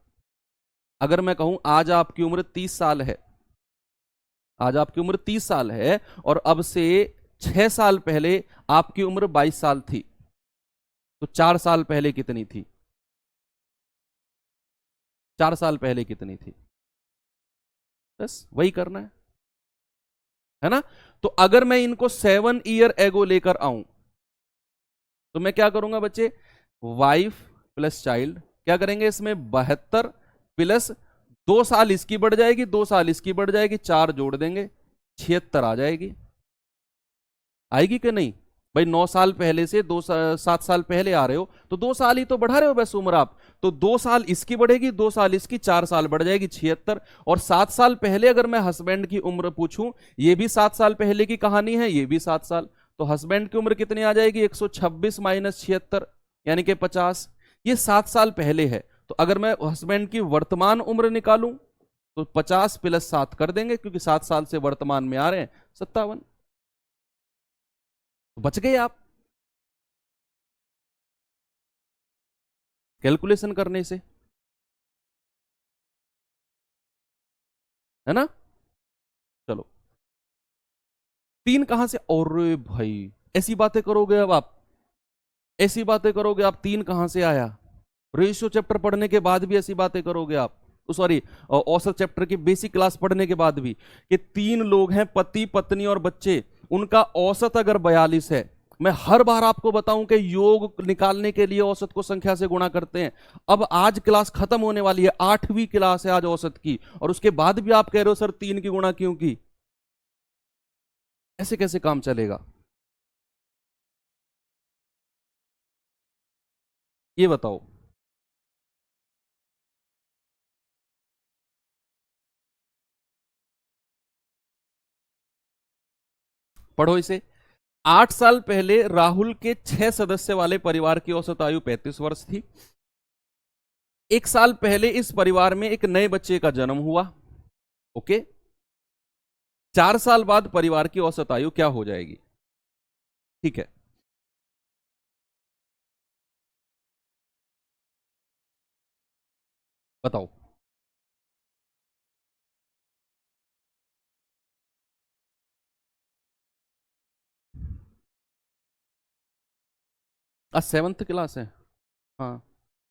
अगर मैं कहूं आज आपकी उम्र 30 साल है, आज आपकी उम्र 30 साल है, और अब से 6 साल पहले आपकी उम्र 22 साल थी, तो 4 साल पहले कितनी थी, 4 साल पहले कितनी थी, बस वही करना है ना। तो अगर मैं इनको 7 ईयर एगो लेकर आऊं, तो मैं क्या करूंगा बच्चे, वाइफ प्लस चाइल्ड, क्या करेंगे इसमें, 72 प्लस 2 साल इसकी बढ़ जाएगी, 2 साल इसकी बढ़ जाएगी, 4 जोड़ देंगे, 76 आ जाएगी। आएगी कि नहीं भाई, 9 साल पहले से 7 साल पहले आ रहे हो, तो 2 साल ही तो बढ़ा रहे हो बस उम्र आप। तो 2 साल इसकी बढ़ेगी, 2 साल इसकी, 4 साल बढ़ जाएगी, 76। और 7 साल पहले अगर मैं हस्बैंड की उम्र पूछूं, ये भी 7 साल पहले की कहानी है, ये भी 7 साल, तो हस्बैंड की उम्र कितनी आ जाएगी, 126 माइनस 76, यानी कि 50। ये 7 साल पहले है, तो अगर मैं हस्बैंड की वर्तमान उम्र निकालूं, तो 50 प्लस 7 कर देंगे, क्योंकि 7 साल से वर्तमान में आ रहे हैं 57, तो बच गए आप कैलकुलेशन करने से, है ना। चलो 3 कहां से, और भाई ऐसी बातें करोगे अब आप, ऐसी बातें करोगे आप, 3 कहां से आया, रेशियो चैप्टर पढ़ने के बाद भी ऐसी बातें करोगे आप, सॉरी औसत चैप्टर की बेसिक क्लास पढ़ने के बाद भी, कि 3 लोग हैं, पति पत्नी और बच्चे, उनका औसत अगर 42 है, मैं हर बार आपको बताऊं कि योग निकालने के लिए औसत को संख्या से गुणा करते हैं। अब आज क्लास खत्म होने वाली है, 8वीं क्लास है आज औसत की, और उसके बाद भी आप कह रहे हो सर 3 की गुणा क्यों की, ऐसे कैसे काम चलेगा, ये बताओ। पढ़ो इसे। 8 साल पहले राहुल के 6 सदस्य वाले परिवार की औसत आयु 35 वर्ष थी। 1 साल पहले इस परिवार में एक नए बच्चे का जन्म हुआ, ओके। 4 साल बाद परिवार की औसत आयु क्या हो जाएगी, ठीक है। बताओ। आज 7th क्लास है। हाँ,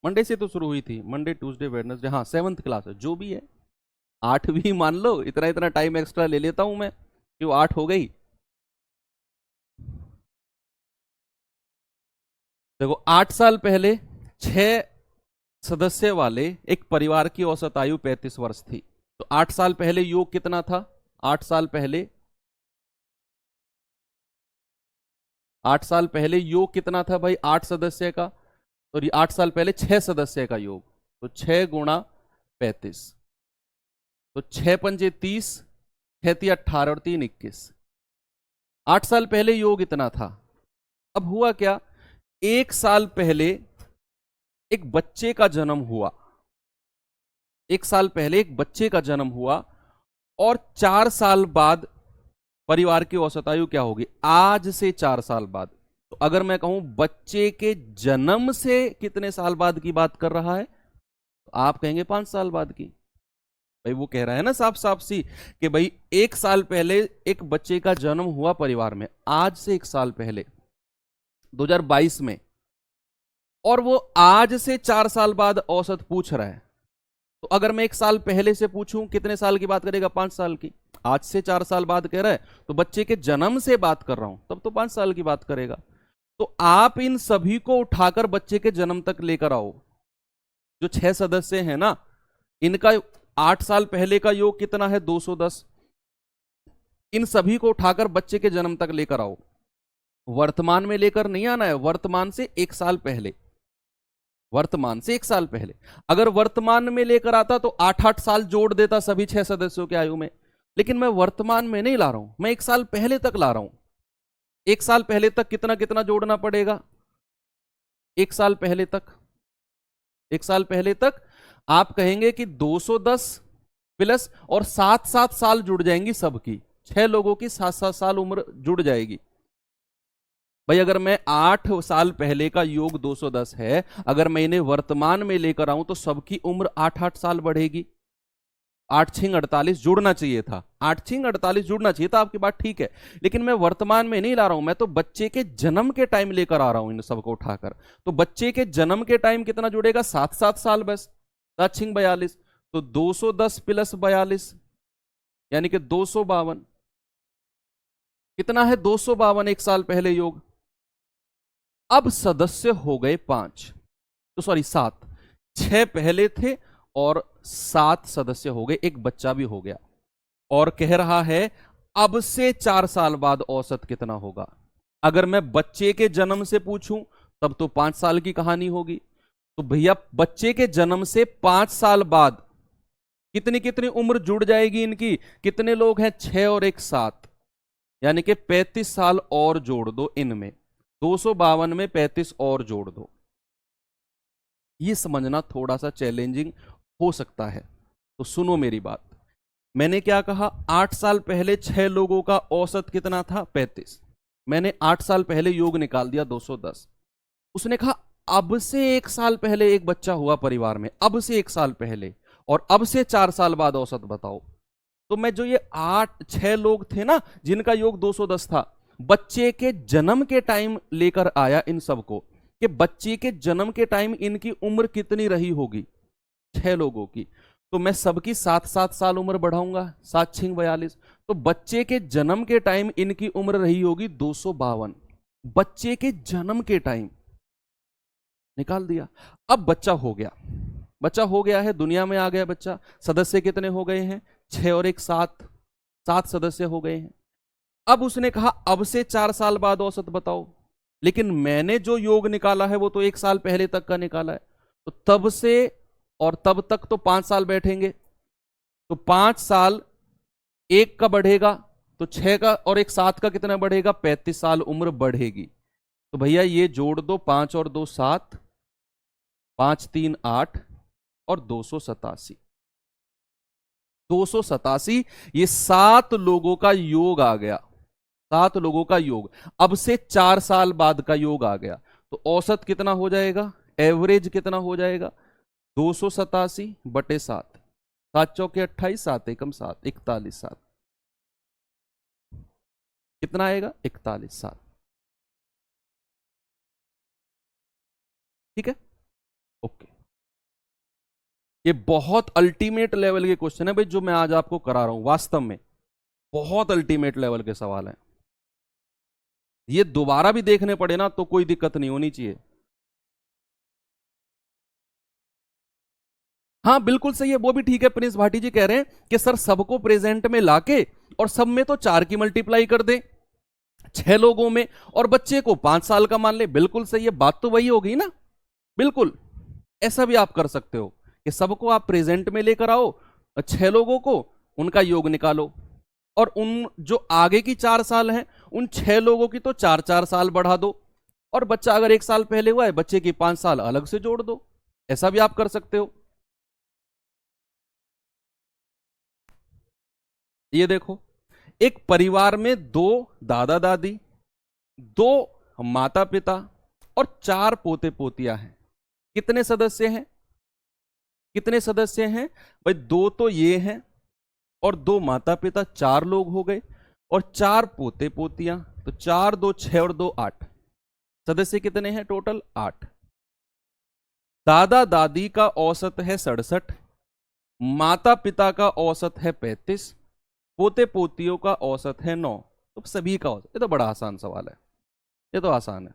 मंडे से तो शुरू हुई थी, मंडे ट्यूसडे वेडनेसडे, हाँ 7th क्लास है, जो भी है। 8वीं मान लो, इतना इतना टाइम एक्स्ट्रा ले लेता हूं मैं कि वो 8 हो गई। देखो 8 साल पहले 6 सदस्य वाले एक परिवार की औसत आयु 35 वर्ष थी। तो 8 साल पहले योग कितना था? 8 साल पहले 8 साल पहले योग कितना था भाई 8 सदस्य का? तो 8 साल पहले 6 सदस्य का योग, तो 6 गुणा 35, तो 6 पंजे 30, 6 ती 18 और 3 21। 8 साल पहले योग इतना था। अब हुआ क्या, 1 साल पहले एक बच्चे का जन्म हुआ, 1 साल पहले एक बच्चे का जन्म हुआ, और 4 साल बाद परिवार की औसत आयु क्या होगी? आज से 4 साल बाद। तो अगर मैं कहूं बच्चे के जन्म से कितने साल बाद की बात कर रहा है, तो आप कहेंगे 5 साल बाद की। भाई वो कह रहा है ना साफ साफ सी कि भाई 1 साल पहले एक बच्चे का जन्म हुआ परिवार में, आज से 1 साल पहले 2022 में, और वो आज से 4 साल बाद औसत पूछ रहा है। तो अगर मैं 1 साल पहले से पूछूं कितने साल की बात करेगा? 5 साल की। आज से 4 साल बाद कह रहा है, तो बच्चे के जन्म से बात कर रहा हूं, तब तो 5 साल की बात करेगा। तो आप इन सभी को उठाकर बच्चे के जन्म तक लेकर आओ। जो 6 सदस्य हैं ना, इनका 8 साल पहले का योग कितना है? 210। इन सभी को उठाकर बच्चे के जन्म तक लेकर आओ। वर्तमान में लेकर नहीं आना है, वर्तमान से 1 साल पहले, वर्तमान से 1 साल पहले। अगर वर्तमान में लेकर आता तो 8-8 साल जोड़ देता सभी 6 सदस्यों के आयु में, लेकिन मैं वर्तमान में नहीं ला रहा हूं, मैं 1 साल पहले तक ला रहा हूं। 1 साल पहले तक कितना कितना जोड़ना पड़ेगा? 1 साल पहले तक, 1 साल पहले तक आप कहेंगे कि 210 प्लस, और 7-7 साल जुड़ जाएंगी सबकी, 6 लोगों की 7-7 साल उम्र जुड़ जाएगी। भाई अगर मैं 8 साल पहले का योग 210 है, अगर मैं इन्हें वर्तमान में लेकर आऊं तो सबकी उम्र 8-8 साल बढ़ेगी। 8 छिंग 48 जुड़ना चाहिए था, 8 छिंग 48 जुड़ना चाहिए था, आपकी बात ठीक है। लेकिन मैं वर्तमान में नहीं ला रहा हूं, मैं तो बच्चे के जन्म के टाइम लेकर आ रहा हूं इन सबको उठाकर। तो बच्चे के जन्म के टाइम कितना जुड़ेगा? 7-7 साल बस, 7 छिंग 42, तो 210 प्लस 42 यानी कि 252। कितना है? 252 1 साल पहले योग। अब सदस्य हो गए 5, तो सॉरी 7, 6 पहले थे और 7 सदस्य हो गए, एक बच्चा भी हो गया। और कह रहा है अब से 4 साल बाद औसत कितना होगा? अगर मैं बच्चे के जन्म से पूछूं तब तो 5 साल की कहानी होगी। तो भैया बच्चे के जन्म से 5 साल बाद कितनी कितनी उम्र जुड़ जाएगी इनकी? कितने लोग हैं? 6 और 1 7, यानी कि 35 साल और जोड़ दो इनमें, 252 में 35 और जोड़ दो। ये समझना थोड़ा सा चैलेंजिंग हो सकता है, तो सुनो मेरी बात। मैंने क्या कहा? 8 साल पहले 6 लोगों का औसत कितना था? 35। मैंने 8 साल पहले योग निकाल दिया 210। उसने कहा अब से 1 साल पहले एक बच्चा हुआ परिवार में, अब से 1 साल पहले, और अब से 4 साल बाद औसत बताओ। तो मैं जो ये 6 लोग थे ना जिनका योग 210 था, बच्चे के जन्म के टाइम लेकर आया इन सबको, कि बच्चे के जन्म के टाइम इनकी उम्र कितनी रही होगी 6 लोगों की। तो मैं सबकी 7-7 साल उम्र बढ़ाऊंगा, 7 छिंग 42, तो बच्चे के जन्म के टाइम इनकी उम्र रही होगी 252। बच्चे के जन्म के टाइम निकाल दिया। अब बच्चा हो गया, बच्चा हो गया है, दुनिया में आ गया बच्चा। सदस्य कितने हो गए हैं? 6 और 1 7, 7 सदस्य हो गए हैं। अब उसने कहा अब से 4 साल बाद औसत बताओ, लेकिन मैंने जो योग निकाला है वो तो 1 साल पहले तक का निकाला है। तो तब से और तब तक तो 5 साल बैठेंगे, तो 5 साल 1 का बढ़ेगा, तो 6 का और 1 7 का कितना बढ़ेगा? 35 साल उम्र बढ़ेगी। तो भैया ये जोड़ दो, 5 और 2 7, 5 3 8 और 287, 287, ये 7 लोगों का योग आ गया, 7 लोगों का योग। अब से 4 साल बाद का योग आ गया, तो औसत कितना हो जाएगा? एवरेज कितना हो जाएगा? 287 बटे 7, 7 चौके 28, 7 एकम 7, 41 7, कितना आएगा? 41 7। ठीक है, ओके। ये बहुत अल्टीमेट लेवल के क्वेश्चन है भाई जो मैं आज आपको करा रहा हूं, वास्तव में बहुत अल्टीमेट लेवल के सवाल हैं। ये दोबारा भी देखने पड़े ना तो कोई दिक्कत नहीं होनी चाहिए। हाँ बिल्कुल सही है, वो भी ठीक है। प्रिंस भाटी जी कह रहे हैं कि सर सबको प्रेजेंट में लाके और सब में तो 4 की मल्टीप्लाई कर दे 6 लोगों में, और बच्चे को 5 साल का मान ले। बिल्कुल सही है, बात तो वही होगी ना। बिल्कुल ऐसा भी आप कर सकते हो कि सबको आप प्रेजेंट में लेकर आओ, 6 लोगों को उनका योग निकालो, और उन जो आगे की 4 साल हैं उन 6 लोगों की तो 4-4 साल बढ़ा दो, और बच्चा अगर 1 साल पहले हुआ है बच्चे की 5 साल अलग से जोड़ दो। ऐसा भी आप कर सकते हो। ये देखो, एक परिवार में 2 दादा दादी, 2 माता पिता और 4 पोते पोतियां हैं। कितने सदस्य हैं? कितने सदस्य हैं भाई? 2 तो ये हैं और 2 माता पिता, 4 लोग हो गए, और 4 पोते पोतियां, तो 4 2 6 और 2 8। सदस्य कितने हैं टोटल? 8। दादा दादी का औसत है 67, माता पिता का औसत है 35, पोते पोतियों का औसत है 9। तो सभी का औसत, ये तो बड़ा आसान सवाल है, ये तो आसान है।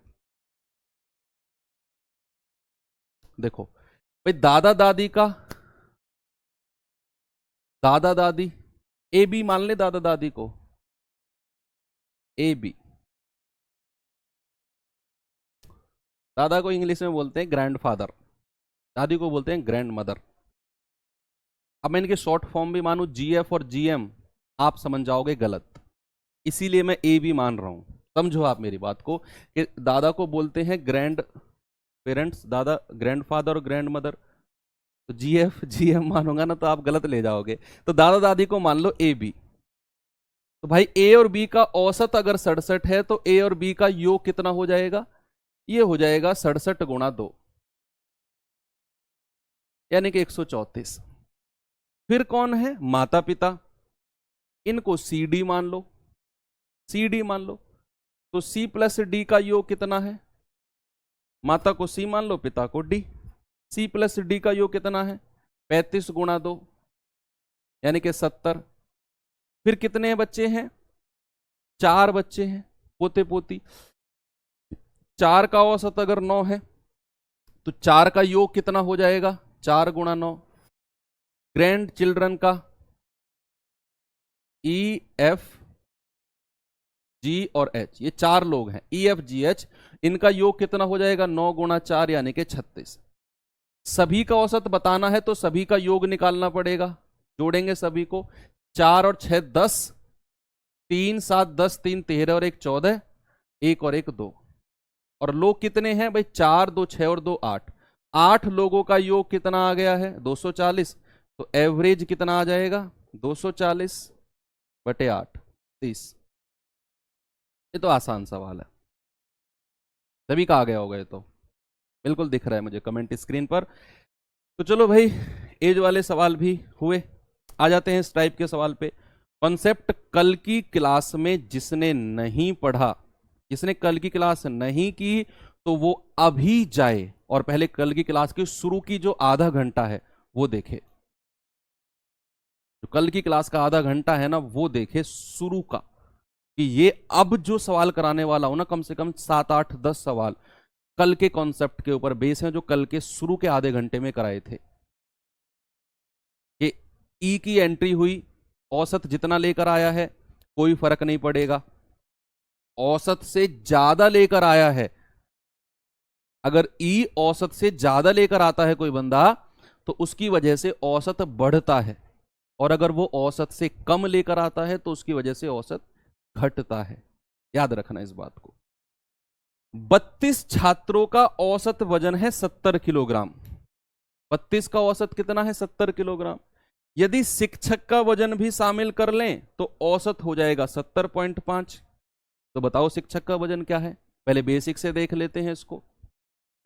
देखो भाई, दादा दादी का, दादा दादी ए बी मान ले, दादा दादी को ए बी। दादा को इंग्लिश में बोलते हैं ग्रैंडफादर, दादी को बोलते हैं ग्रैंड मदर। अब मैं इनके शॉर्ट फॉर्म भी मानूं जीएफ और जीएम, आप समझ जाओगे गलत, इसीलिए मैं ए बी मान रहा हूं। समझो आप मेरी बात को, कि दादा को बोलते हैं ग्रैंड पेरेंट्स, दादा ग्रैंडफादर और ग्रैंड मदर, तो जीएफ जीएम मानूंगा ना तो आप गलत ले जाओगे। तो दादा दादी को मान लो ए बी। तो भाई ए और बी का औसत अगर 67 है तो ए और बी का योग कितना हो जाएगा? ये हो जाएगा 67 गुणा 2, यानी कि 134। फिर कौन है? माता पिता, इनको सी डी मान लो, सी डी मान लो। तो सी प्लस डी का योग कितना है? माता को सी मान लो, पिता को डी। सी प्लस डी का योग कितना है? 35 गुणा 2, यानी कि 70। फिर कितने बच्चे हैं? 4 बच्चे हैं, पोते पोती। 4 का औसत अगर 9 है तो 4 का योग कितना हो जाएगा? 4 गुणा 9। ग्रैंड चिल्ड्रन का ई एफ जी और एच, ये 4 लोग हैं, ई एफ जी एच, इनका योग कितना हो जाएगा? 9 गुणा 4 यानी कि 36। सभी का औसत बताना है तो सभी का योग निकालना पड़ेगा, जोड़ेंगे सभी को। 4 और 6 10, 3 7 10, 3 13 और 1 14, 1 और 1 2। और लोग कितने हैं भाई? 4 2 6 और 2 8। 8 लोगों का योग कितना आ गया है? 240। तो एवरेज कितना आ जाएगा? 240 बटे 8, 30। ये तो आसान सवाल है, सभी का आ गया होगा ये तो, बिल्कुल दिख रहा है मुझे कमेंट स्क्रीन पर। तो चलो भाई, एज वाले सवाल भी हुए, आ जाते हैं इस टाइप के सवाल पे। कॉन्सेप्ट कल की क्लास में जिसने नहीं पढ़ा, जिसने कल की क्लास नहीं की, तो वो अभी जाए और पहले कल की क्लास की शुरू की जो आधा घंटा है वो देखे। जो कल की क्लास का आधा घंटा है ना वो देखे शुरू का, कि ये अब जो सवाल कराने वाला हूं ना, कम से कम 7 8 10 सवाल कल के कॉन्सेप्ट के ऊपर बेस हैं जो कल के शुरू के आधे घंटे में कराए थे। कि ई की एंट्री हुई, औसत जितना लेकर आया है कोई फर्क नहीं पड़ेगा, औसत से ज्यादा लेकर आया है, अगर ई औसत से ज्यादा लेकर आता है कोई बंदा तो उसकी वजह से औसत बढ़ता है, और अगर वो औसत से कम लेकर आता है तो उसकी वजह से औसत घटता है। याद रखना इस बात को। 32 छात्रों का औसत वजन है 70 किलोग्राम। 32 का औसत कितना है? 70 किलोग्राम। यदि शिक्षक का वजन भी शामिल कर लें तो औसत हो जाएगा 70.5। तो बताओ शिक्षक का वजन क्या है? पहले बेसिक से देख लेते हैं इसको।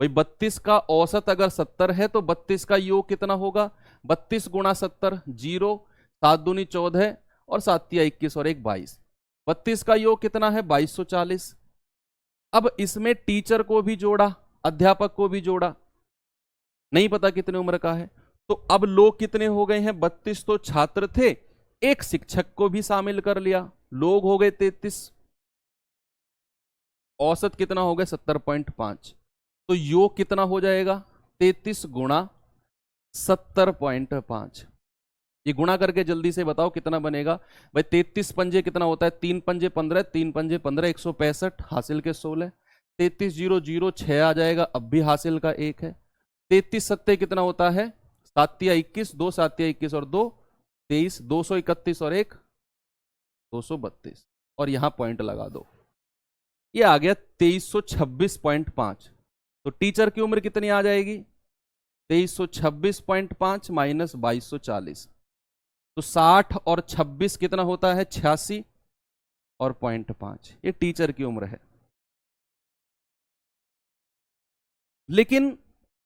भाई 32 का औसत अगर 70 है तो 32 का योग कितना होगा? 32 गुणा 70, 0, 7 दूनी 14 और 7 तिया 21 और 1 22। 32 का योग कितना है? 2240। अब इसमें टीचर को भी जोड़ा, अध्यापक को भी जोड़ा, नहीं पता कितने उम्र का है। तो अब लोग कितने हो गए हैं, 32 तो छात्र थे, एक शिक्षक को भी शामिल कर लिया, लोग हो गए 33, औसत कितना हो गया 70.5। तो योग कितना हो जाएगा, 33 गुणा 70.5। ये गुणा करके जल्दी से बताओ कितना बनेगा भाई। 33 पंजे कितना होता है, 3 पंजे 15, 3 पंजे 15, 165, हासिल के 16, 33 जीरो जीरो 6 आ जाएगा, अब भी हासिल का 1 है। 33 सत्ते कितना होता है, 7 या 21, 2 7 या 21 और 2 23, 231 और 1 232, और यहां पॉइंट लगा दो, ये आ गया 2326.5। तो टीचर की उम्र कितनी आ जाएगी, 2326.5 माइनस 2240, तो 60 और 26 कितना होता है, 86 और 0.5, ये टीचर की उम्र है। लेकिन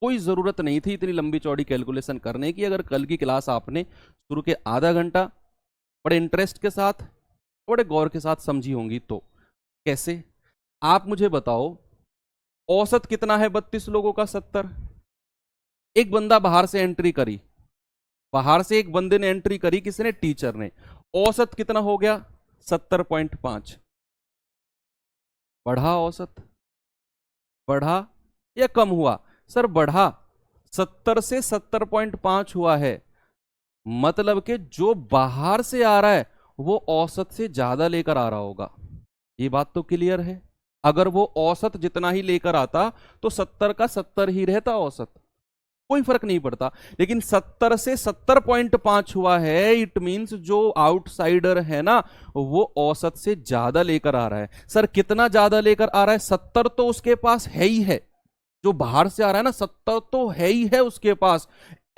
कोई जरूरत नहीं थी इतनी लंबी चौड़ी कैलकुलेशन करने की। अगर कल की क्लास आपने शुरू के आधा घंटा बड़े इंटरेस्ट के साथ, बड़े गौर के साथ समझी होंगी तो। कैसे, आप मुझे बताओ, औसत कितना है 32 लोगों का, 70। एक बंदा बाहर से एंट्री करी, बाहर से एक बंदे ने एंट्री करी, किसने, टीचर ने। औसत कितना हो गया, 70.5। बढ़ा औसत, बढ़ा या कम हुआ, सर बढ़ा, 70 से 70.5 हुआ है। मतलब कि जो बाहर से आ रहा है वो औसत से ज्यादा लेकर आ रहा होगा, ये बात तो क्लियर है। अगर वो औसत जितना ही लेकर आता तो 70 का 70 ही रहता औसत, कोई फर्क नहीं पड़ता। लेकिन 70 से 70.5 हुआ है, इट मींस जो आउटसाइडर है ना वो औसत से ज्यादा लेकर आ रहा है। सर कितना ज्यादा लेकर आ रहा है, 70 तो उसके पास है ही है, जो बाहर से आ रहा है ना 70 तो है ही है उसके पास।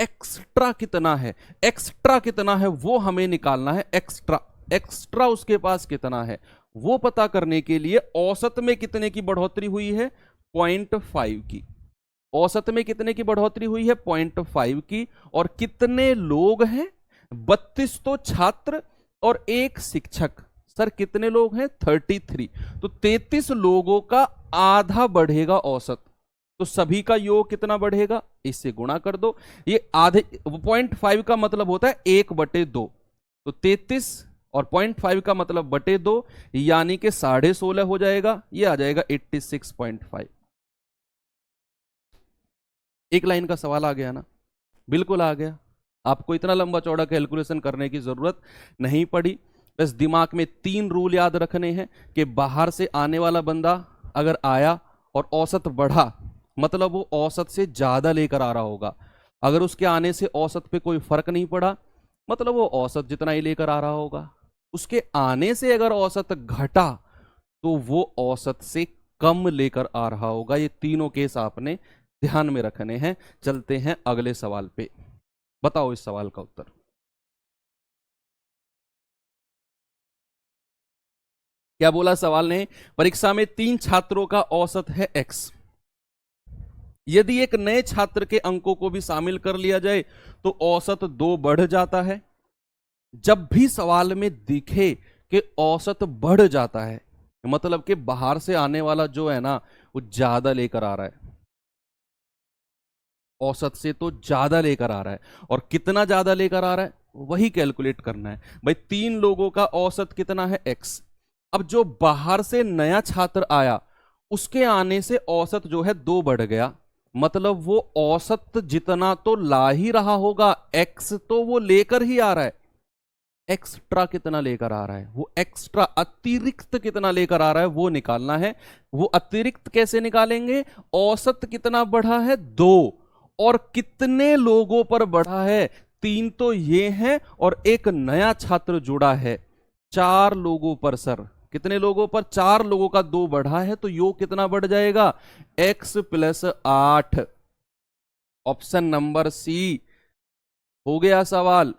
एक्स्ट्रा कितना है, एक्स्ट्रा कितना है वो हमें निकालना है। एक्स्ट्रा, एक्स्ट्रा उसके पास कितना है वो पता करने के लिए औसत में कितने की बढ़ोतरी हुई है, 0.5 की। औसत में कितने की बढ़ोतरी हुई है, 0.5 की। और कितने लोग हैं, 32 तो छात्र और एक शिक्षक। सर कितने लोग हैं, 33। तो 33 लोगों का आधा बढ़ेगा औसत, तो सभी का योग कितना बढ़ेगा, इससे गुणा कर दो। ये आधे, 0.5 का मतलब होता है 1/2, तो 33 और 0.5 का मतलब /2, यानी कि 16.5 हो जाएगा, ये आ जाएगा 86.5। एक लाइन का सवाल आ गया ना, बिल्कुल आ गया। आपको इतना लंबा चौड़ा कैलकुलेशन करने की जरूरत नहीं पड़ी। बस दिमाग में 3 रूल याद रखने हैं कि बाहर से आने वाला बंदा अगर आया और औसत बढ़ा, मतलब वो औसत से ज्यादा लेकर आ रहा होगा। अगर उसके आने से औसत पे कोई फर्क नहीं पड़ा, मतलब वो औसत जितना ही लेकर आ रहा होगा। उसके आने से अगर औसत घटा तो वो औसत से कम लेकर आ रहा होगा। ये तीनों केस आपने ध्यान में रखने हैं। चलते हैं अगले सवाल पे, बताओ इस सवाल का उत्तर। क्या बोला सवाल ने, परीक्षा में 3 छात्रों का औसत है x, यदि एक नए छात्र के अंकों को भी शामिल कर लिया जाए तो औसत 2 बढ़ जाता है। जब भी सवाल में दिखे कि औसत बढ़ जाता है, मतलब कि बाहर से आने वाला जो है ना वो ज्यादा लेकर आ रहा है, औसत से तो ज्यादा लेकर आ रहा है। और कितना ज्यादा लेकर आ रहा है वही कैलकुलेट करना है भाई। 3 लोगों का औसत कितना है x। अब जो बाहर से नया छात्र आया उसके आने से औसत जो है 2 बढ़ गया, मतलब वो औसत जितना तो ला ही रहा होगा, x तो वो लेकर ही आ रहा है। एक्स्ट्रा कितना लेकर आ रहा है, वो एक्स्ट्रा अतिरिक्त कितना लेकर आ रहा है वो निकालना है। वो अतिरिक्त कैसे निकालेंगे, औसत कितना बढ़ा है 2, और कितने लोगों पर बढ़ा है, 3 तो ये हैं और एक नया छात्र जुड़ा है, 4 लोगों पर। सर कितने लोगों पर, 4 लोगों का 2 बढ़ा है, तो योग कितना बढ़ जाएगा, x + 8। ऑप्शन नंबर सी हो गया सवाल।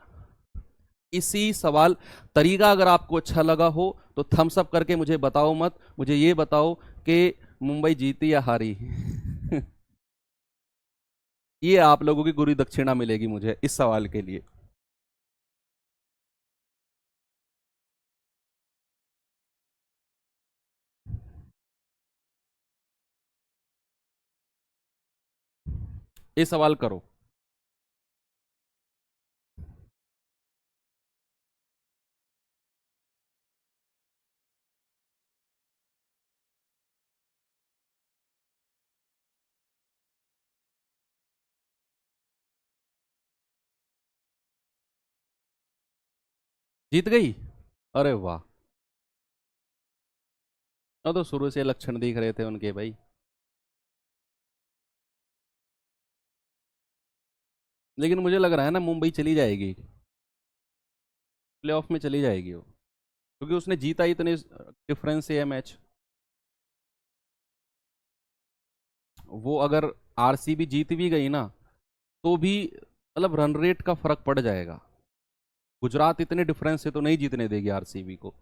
इसी सवाल तरीका अगर आपको अच्छा लगा हो तो थम्स अप करके मुझे बताओ मत, मुझे ये बताओ कि मुंबई जीती या हारी। ये आप लोगों की गुरु दक्षिणा मिलेगी मुझे इस सवाल के लिए। ये सवाल करो। जीत गई? अरे वाह, तो शुरू से लक्षण दिख रहे थे उनके भाई। लेकिन मुझे लग रहा है ना मुंबई चली जाएगी, प्लेऑफ में चली जाएगी वो, क्योंकि उसने जीता ही इतने डिफरेंस से है मैच। वो अगर आरसीबी जीत भी गई ना, तो भी मतलब रन रेट का फर्क पड़ जाएगा। गुजरात इतने डिफरेंस से तो नहीं जीतने देगी आरसीबी को।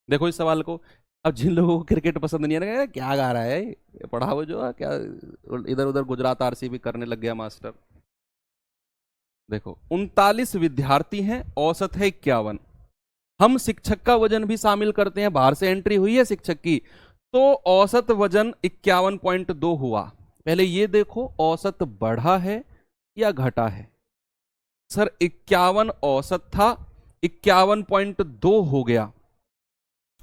देखो इस सवाल को। अब जिन लोगों को क्रिकेट पसंद नहीं है ना, क्या गा रहा है ये, पढ़ाओ जो है, क्या इधर उधर गुजरात आरसीबी करने लग गया मास्टर। देखो 39 विद्यार्थी हैं, औसत है 51। हम शिक्षक का वजन भी शामिल करते हैं, बाहर से एंट्री हुई है शिक्षक की, तो औसत वजन 51.2 हुआ। पहले ये देखो औसत बढ़ा है या घटा है। सर 51 औसत था, 51.2 हो गया,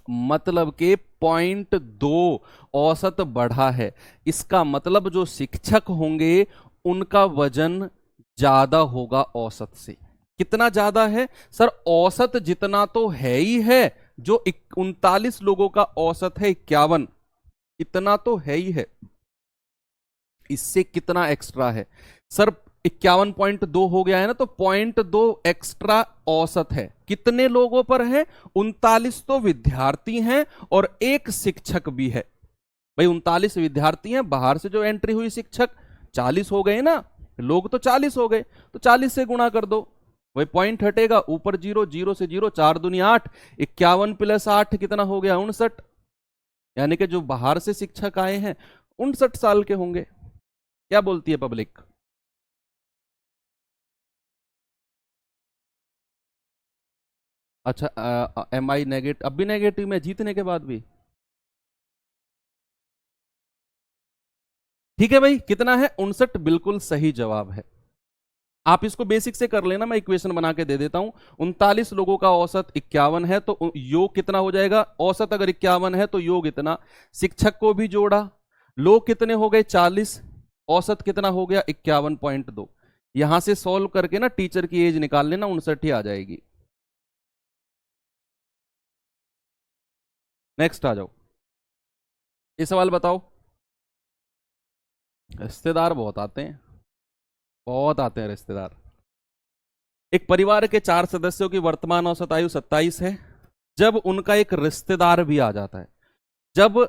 मतलब के 0.2 औसत बढ़ा है। इसका मतलब जो शिक्षक होंगे उनका वजन ज्यादा होगा औसत से। कितना ज्यादा है सर? औसत जितना तो है ही है, जो 39 लोगों का औसत है 51, इतना तो है ही है, इससे कितना एक्स्ट्रा है सर? 51.2 हो गया है ना, तो 0.2 एक्स्ट्रा औसत है। कितने लोगों पर है? 39 तो विद्यार्थी हैं और एक शिक्षक भी है। भाई 39 विद्यार्थी हैं, बाहर से जो एंट्री हुई शिक्षक 40 हो गए ना, लोग तो 40 हो गए, तो 40 से गुणा कर दो, वही पॉइंट हटेगा, ऊपर 0, 0 से 0, 4 दूनी 8, 51 प्लस 8 कितना हो गया? 59। यानी कि जो बाहर से शिक्षक आए हैं 59 साल के होंगे। क्या बोलती है पब्लिक? अच्छा, एम आई नेगेटिव, अब भी नेगेटिव में जीतने के बाद भी? ठीक है भाई, कितना है? 59 बिल्कुल सही जवाब है। आप इसको बेसिक से कर लेना, मैं इक्वेशन बना के दे देता हूं। 39 लोगों का औसत 51 है, तो योग कितना हो जाएगा? औसत अगर 51 है तो योग इतना, शिक्षक को भी जोड़ा, लोग कितने हो गए? 40, औसत कितना हो गया? 51.2। यहां से सॉल्व करके ना टीचर की एज निकाल लेना, 59 ही आ जाएगी। नेक्स्ट आ जाओ, ये सवाल बताओ। रिश्तेदार बहुत आते हैं, बहुत आते हैं रिश्तेदार। एक परिवार के 4 सदस्यों की वर्तमान औसत आयु 27 है, जब उनका एक रिश्तेदार भी आ जाता है। जब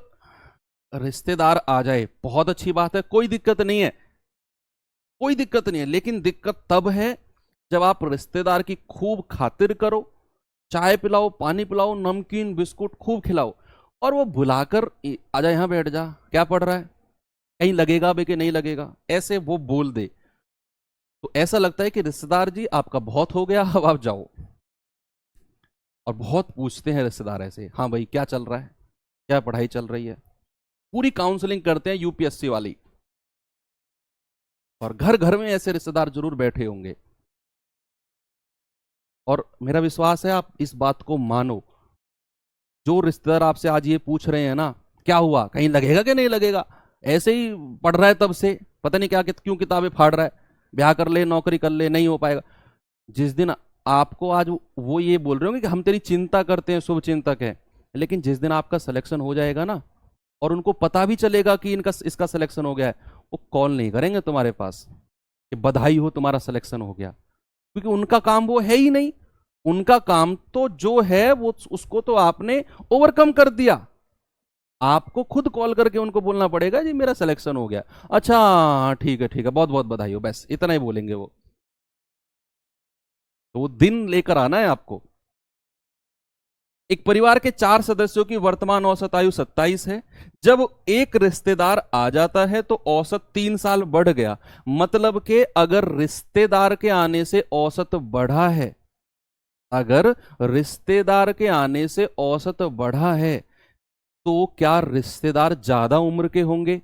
रिश्तेदार आ जाए बहुत अच्छी बात है, कोई दिक्कत नहीं है, कोई दिक्कत नहीं है, लेकिन दिक्कत तब है जब आप रिश्तेदार की खूब खातिर करो, चाय पिलाओ, पानी पिलाओ, नमकीन बिस्कुट खूब खिलाओ, और वो बुलाकर आजा यहां बैठ जा, क्या पढ़ रहा है, कहीं लगेगा भी कि नहीं लगेगा, ऐसे वो बोल दे, तो ऐसा लगता है कि रिश्तेदार जी आपका बहुत हो गया, अब आप जाओ। और बहुत पूछते हैं रिश्तेदार ऐसे, हाँ भाई क्या चल रहा है, क्या पढ़ाई चल रही है, पूरी काउंसलिंग करते हैं यूपीएससी वाली। और घर घर में ऐसे रिश्तेदार जरूर बैठे होंगे, और मेरा विश्वास है आप इस बात को मानो, जो रिश्तेदार आपसे आज ये पूछ रहे हैं ना, क्या हुआ, कहीं लगेगा कि नहीं लगेगा, ऐसे ही पढ़ रहा है तब से, पता नहीं क्या क्यों किताबें फाड़ रहा है, ब्याह कर ले, नौकरी कर ले, नहीं हो पाएगा। जिस दिन आपको आज वो ये बोल रहे होंगे कि हम तेरी चिंता करते हैं, शुभ चिंतक है, लेकिन जिस दिन आपका सिलेक्शन हो जाएगा ना, और उनको पता भी चलेगा कि इनका इसका सिलेक्शन हो गया है, वो कॉल नहीं करेंगे तुम्हारे पास कि बधाई हो तुम्हारा सिलेक्शन हो गया, क्योंकि उनका काम वो है ही नहीं। उनका काम तो जो है वो, उसको तो आपने ओवरकम कर दिया। आपको खुद कॉल करके उनको बोलना पड़ेगा जी मेरा सिलेक्शन हो गया, अच्छा ठीक है ठीक है, बहुत बहुत बधाई हो, बस इतना ही बोलेंगे वो। तो वो दिन लेकर आना है आपको। एक परिवार के 4 सदस्यों की वर्तमान औसत आयु 27 है, जब एक रिश्तेदार आ जाता है तो औसत 3 साल बढ़ गया। मतलब कि अगर रिश्तेदार के आने से औसत बढ़ा है, अगर रिश्तेदार के आने से औसत बढ़ा है, तो क्या रिश्तेदार ज्यादा उम्र के होंगे,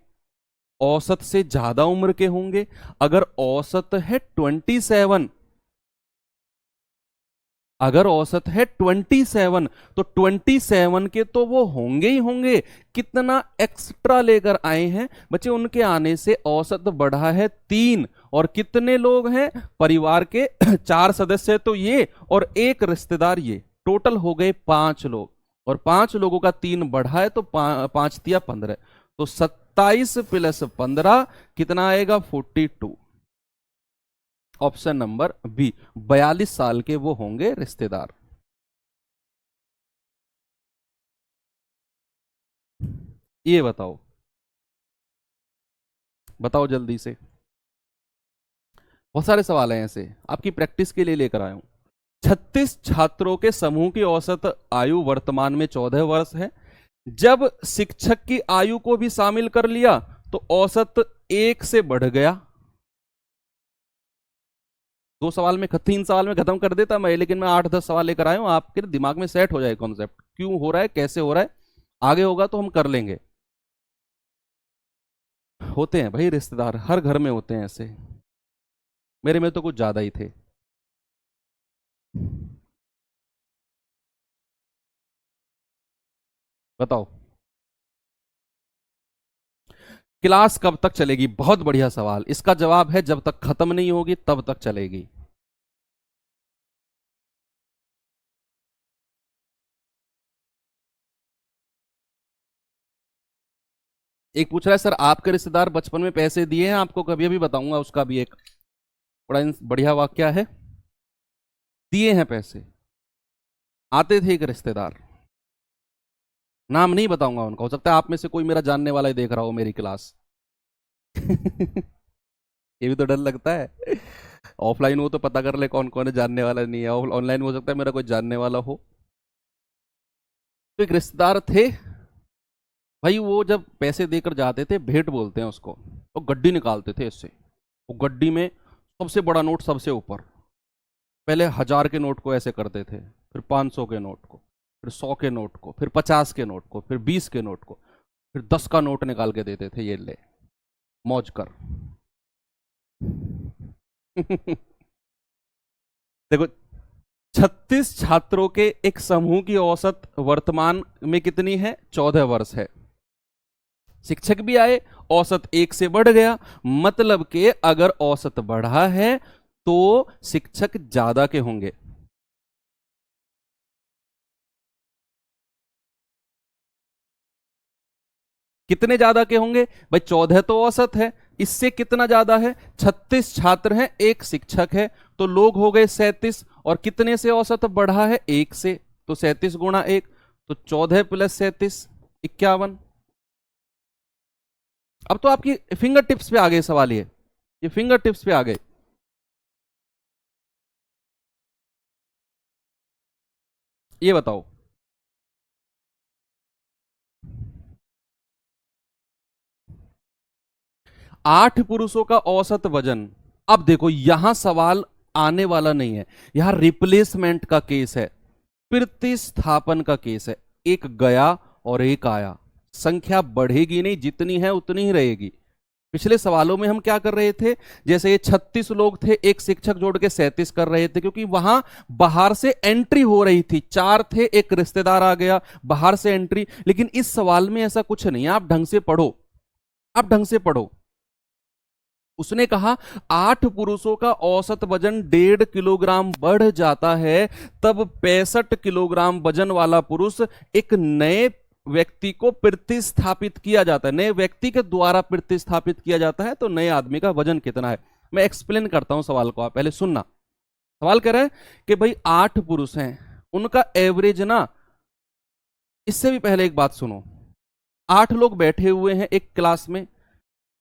औसत से ज्यादा उम्र के होंगे? अगर औसत है 27, अगर औसत है 27, तो 27 के तो वो होंगे ही होंगे। कितना एक्स्ट्रा लेकर आए हैं बच्चे, उनके आने से औसत बढ़ा है 3। और कितने लोग हैं परिवार के? 4 सदस्य तो ये और एक रिश्तेदार ये, टोटल हो गए 5 लोग। और 5 लोगों का 3 बढ़ा है तो 5 तिया 15, तो 27 प्लस 15 कितना आएगा? 42। ऑप्शन नंबर बी, 42 साल के वो होंगे रिश्तेदार। ये बताओ, बताओ जल्दी से। बहुत सारे सवाल हैं ऐसे, आपकी प्रैक्टिस के लिए लेकर आया हूं। 36 छात्रों के समूह की औसत आयु वर्तमान में 14 वर्ष है। जब शिक्षक की आयु को भी शामिल कर लिया तो औसत 1 से बढ़ गया। 2 सवाल में 3 सवाल में खत्म कर देता मैं, लेकिन मैं 8-10 सवाल लेकर आया हूं, आपके दिमाग में सेट हो जाए कॉन्सेप्ट क्यों हो रहा है, कैसे हो रहा है। आगे होगा तो हम कर लेंगे। होते हैं भाई रिश्तेदार, हर घर में होते हैं ऐसे। मेरे में तो कुछ ज्यादा ही थे। बताओ क्लास कब तक चलेगी? बहुत बढ़िया सवाल। इसका जवाब है जब तक खत्म नहीं होगी तब तक चलेगी। एक पूछ रहा है सर, आपके रिश्तेदार बचपन में पैसे दिए हैं आपको? कभी अभी बताऊंगा उसका भी एक बड़ा बढ़िया वाक्य है। दिए हैं पैसे। आते थे एक रिश्तेदार, नाम नहीं बताऊंगा उनका, हो सकता है आप में से कोई मेरा जानने वाला ही देख रहा हो मेरी क्लास। ये भी तो डर लगता है। ऑफलाइन हो तो पता कर ले कौन कौन है जानने वाला, नहीं है। ऑनलाइन हो सकता है मेरा कोई जानने वाला हो। तो एक रिश्तेदार थे भाई, वो जब पैसे देकर जाते थे, भेंट बोलते हैं उसको, तो गड्डी निकालते थे इससे। वो गड्डी में सबसे बड़ा नोट सबसे ऊपर। पहले 1000 के नोट को ऐसे करते थे, फिर 500 के नोट को, फिर 100 के नोट को, फिर 50 के नोट को, फिर 20 के नोट को, फिर 10 का नोट निकाल के देते थे, ये ले मौज कर। देखो, 36 छात्रों के एक समूह की औसत वर्तमान में कितनी है? 14 वर्ष है। शिक्षक भी आए, औसत 1 से बढ़ गया, मतलब कि अगर औसत बढ़ा है तो शिक्षक ज्यादा के होंगे। कितने ज्यादा के होंगे भाई? 14 तो औसत है, इससे कितना ज्यादा है? 36 छात्र हैं, एक शिक्षक है, तो लोग हो गए 37। और कितने से औसत बढ़ा है? 1 से, तो 37 गुणा 1, तो 14 प्लस 37 51। अब तो आपकी फिंगर टिप्स पे आ गए सवाल, ये फिंगर टिप्स पे आ गए। ये बताओ, 8 पुरुषों का औसत वजन। अब देखो यहां सवाल आने वाला नहीं है, यहां रिप्लेसमेंट का केस है, प्रतिस्थापन का केस है। एक गया और एक आया, संख्या बढ़ेगी नहीं, जितनी है उतनी ही रहेगी। पिछले सवालों में हम क्या कर रहे थे, जैसे ये 36 लोग थे, एक शिक्षक जोड़ के 37 कर रहे थे, क्योंकि वहां बाहर से एंट्री हो रही थी। 4 थे, एक रिश्तेदार आ गया, बाहर से एंट्री। लेकिन इस सवाल में ऐसा कुछ नहीं है, आप ढंग से पढ़ो, आप ढंग से पढ़ो। उसने कहा 8 पुरुषों का औसत वजन 1.5 किलोग्राम बढ़ जाता है, तब 65 किलोग्राम वजन वाला पुरुष एक नए व्यक्ति को प्रतिस्थापित किया जाता है, नए व्यक्ति के द्वारा प्रतिस्थापित किया जाता है। तो नए आदमी का वजन कितना है? मैं एक्सप्लेन करता हूं सवाल को, आप पहले सुनना। सवाल कह रहा है कि भाई 8 पुरुष हैं, उनका एवरेज ना, इससे भी पहले एक बात सुनो। 8 लोग बैठे हुए हैं एक क्लास में,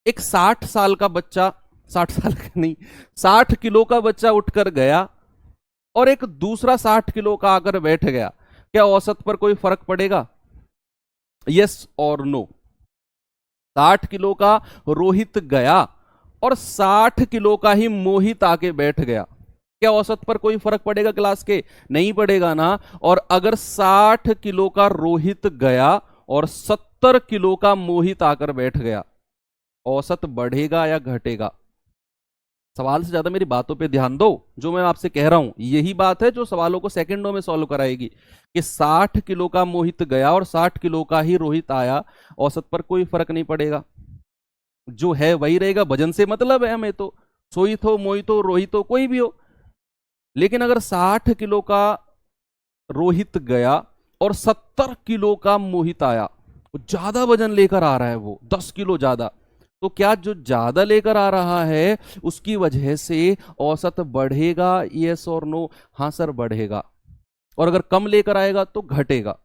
एक 60 साल का बच्चा, 60 साल का नहीं, 60 किलो का बच्चा उठकर गया और एक दूसरा 60 किलो का आकर बैठ गया, क्या औसत पर कोई फर्क पड़ेगा? यस और नो? 60 किलो का रोहित गया और 60 किलो का ही मोहित आके बैठ गया, क्या औसत पर कोई फर्क पड़ेगा क्लास के? नहीं पड़ेगा ना। और अगर 60 किलो का रोहित गया और 70 किलो का मोहित आकर बैठ गया, औसत बढ़ेगा या घटेगा? सवाल से ज्यादा मेरी बातों पे ध्यान दो। जो मैं आपसे कह रहा हूं यही बात है जो सवालों को सेकंडों में सॉल्व कराएगी कि 60 किलो का मोहित गया और 60 किलो का ही रोहित आया, औसत पर कोई फर्क नहीं पड़ेगा, जो है वही रहेगा। वजन से मतलब है हमें तो, सोहित हो मोहित हो रोहित हो कोई भी हो। लेकिन अगर 60 किलो का रोहित गया और 70 किलो का मोहित आया, ज्यादा वजन लेकर आ रहा है, वो 10 किलो ज्यादा, तो क्या जो ज्यादा लेकर आ रहा है उसकी वजह से औसत बढ़ेगा? यस और नो? हाँ सर बढ़ेगा। और अगर कम लेकर आएगा तो घटेगा।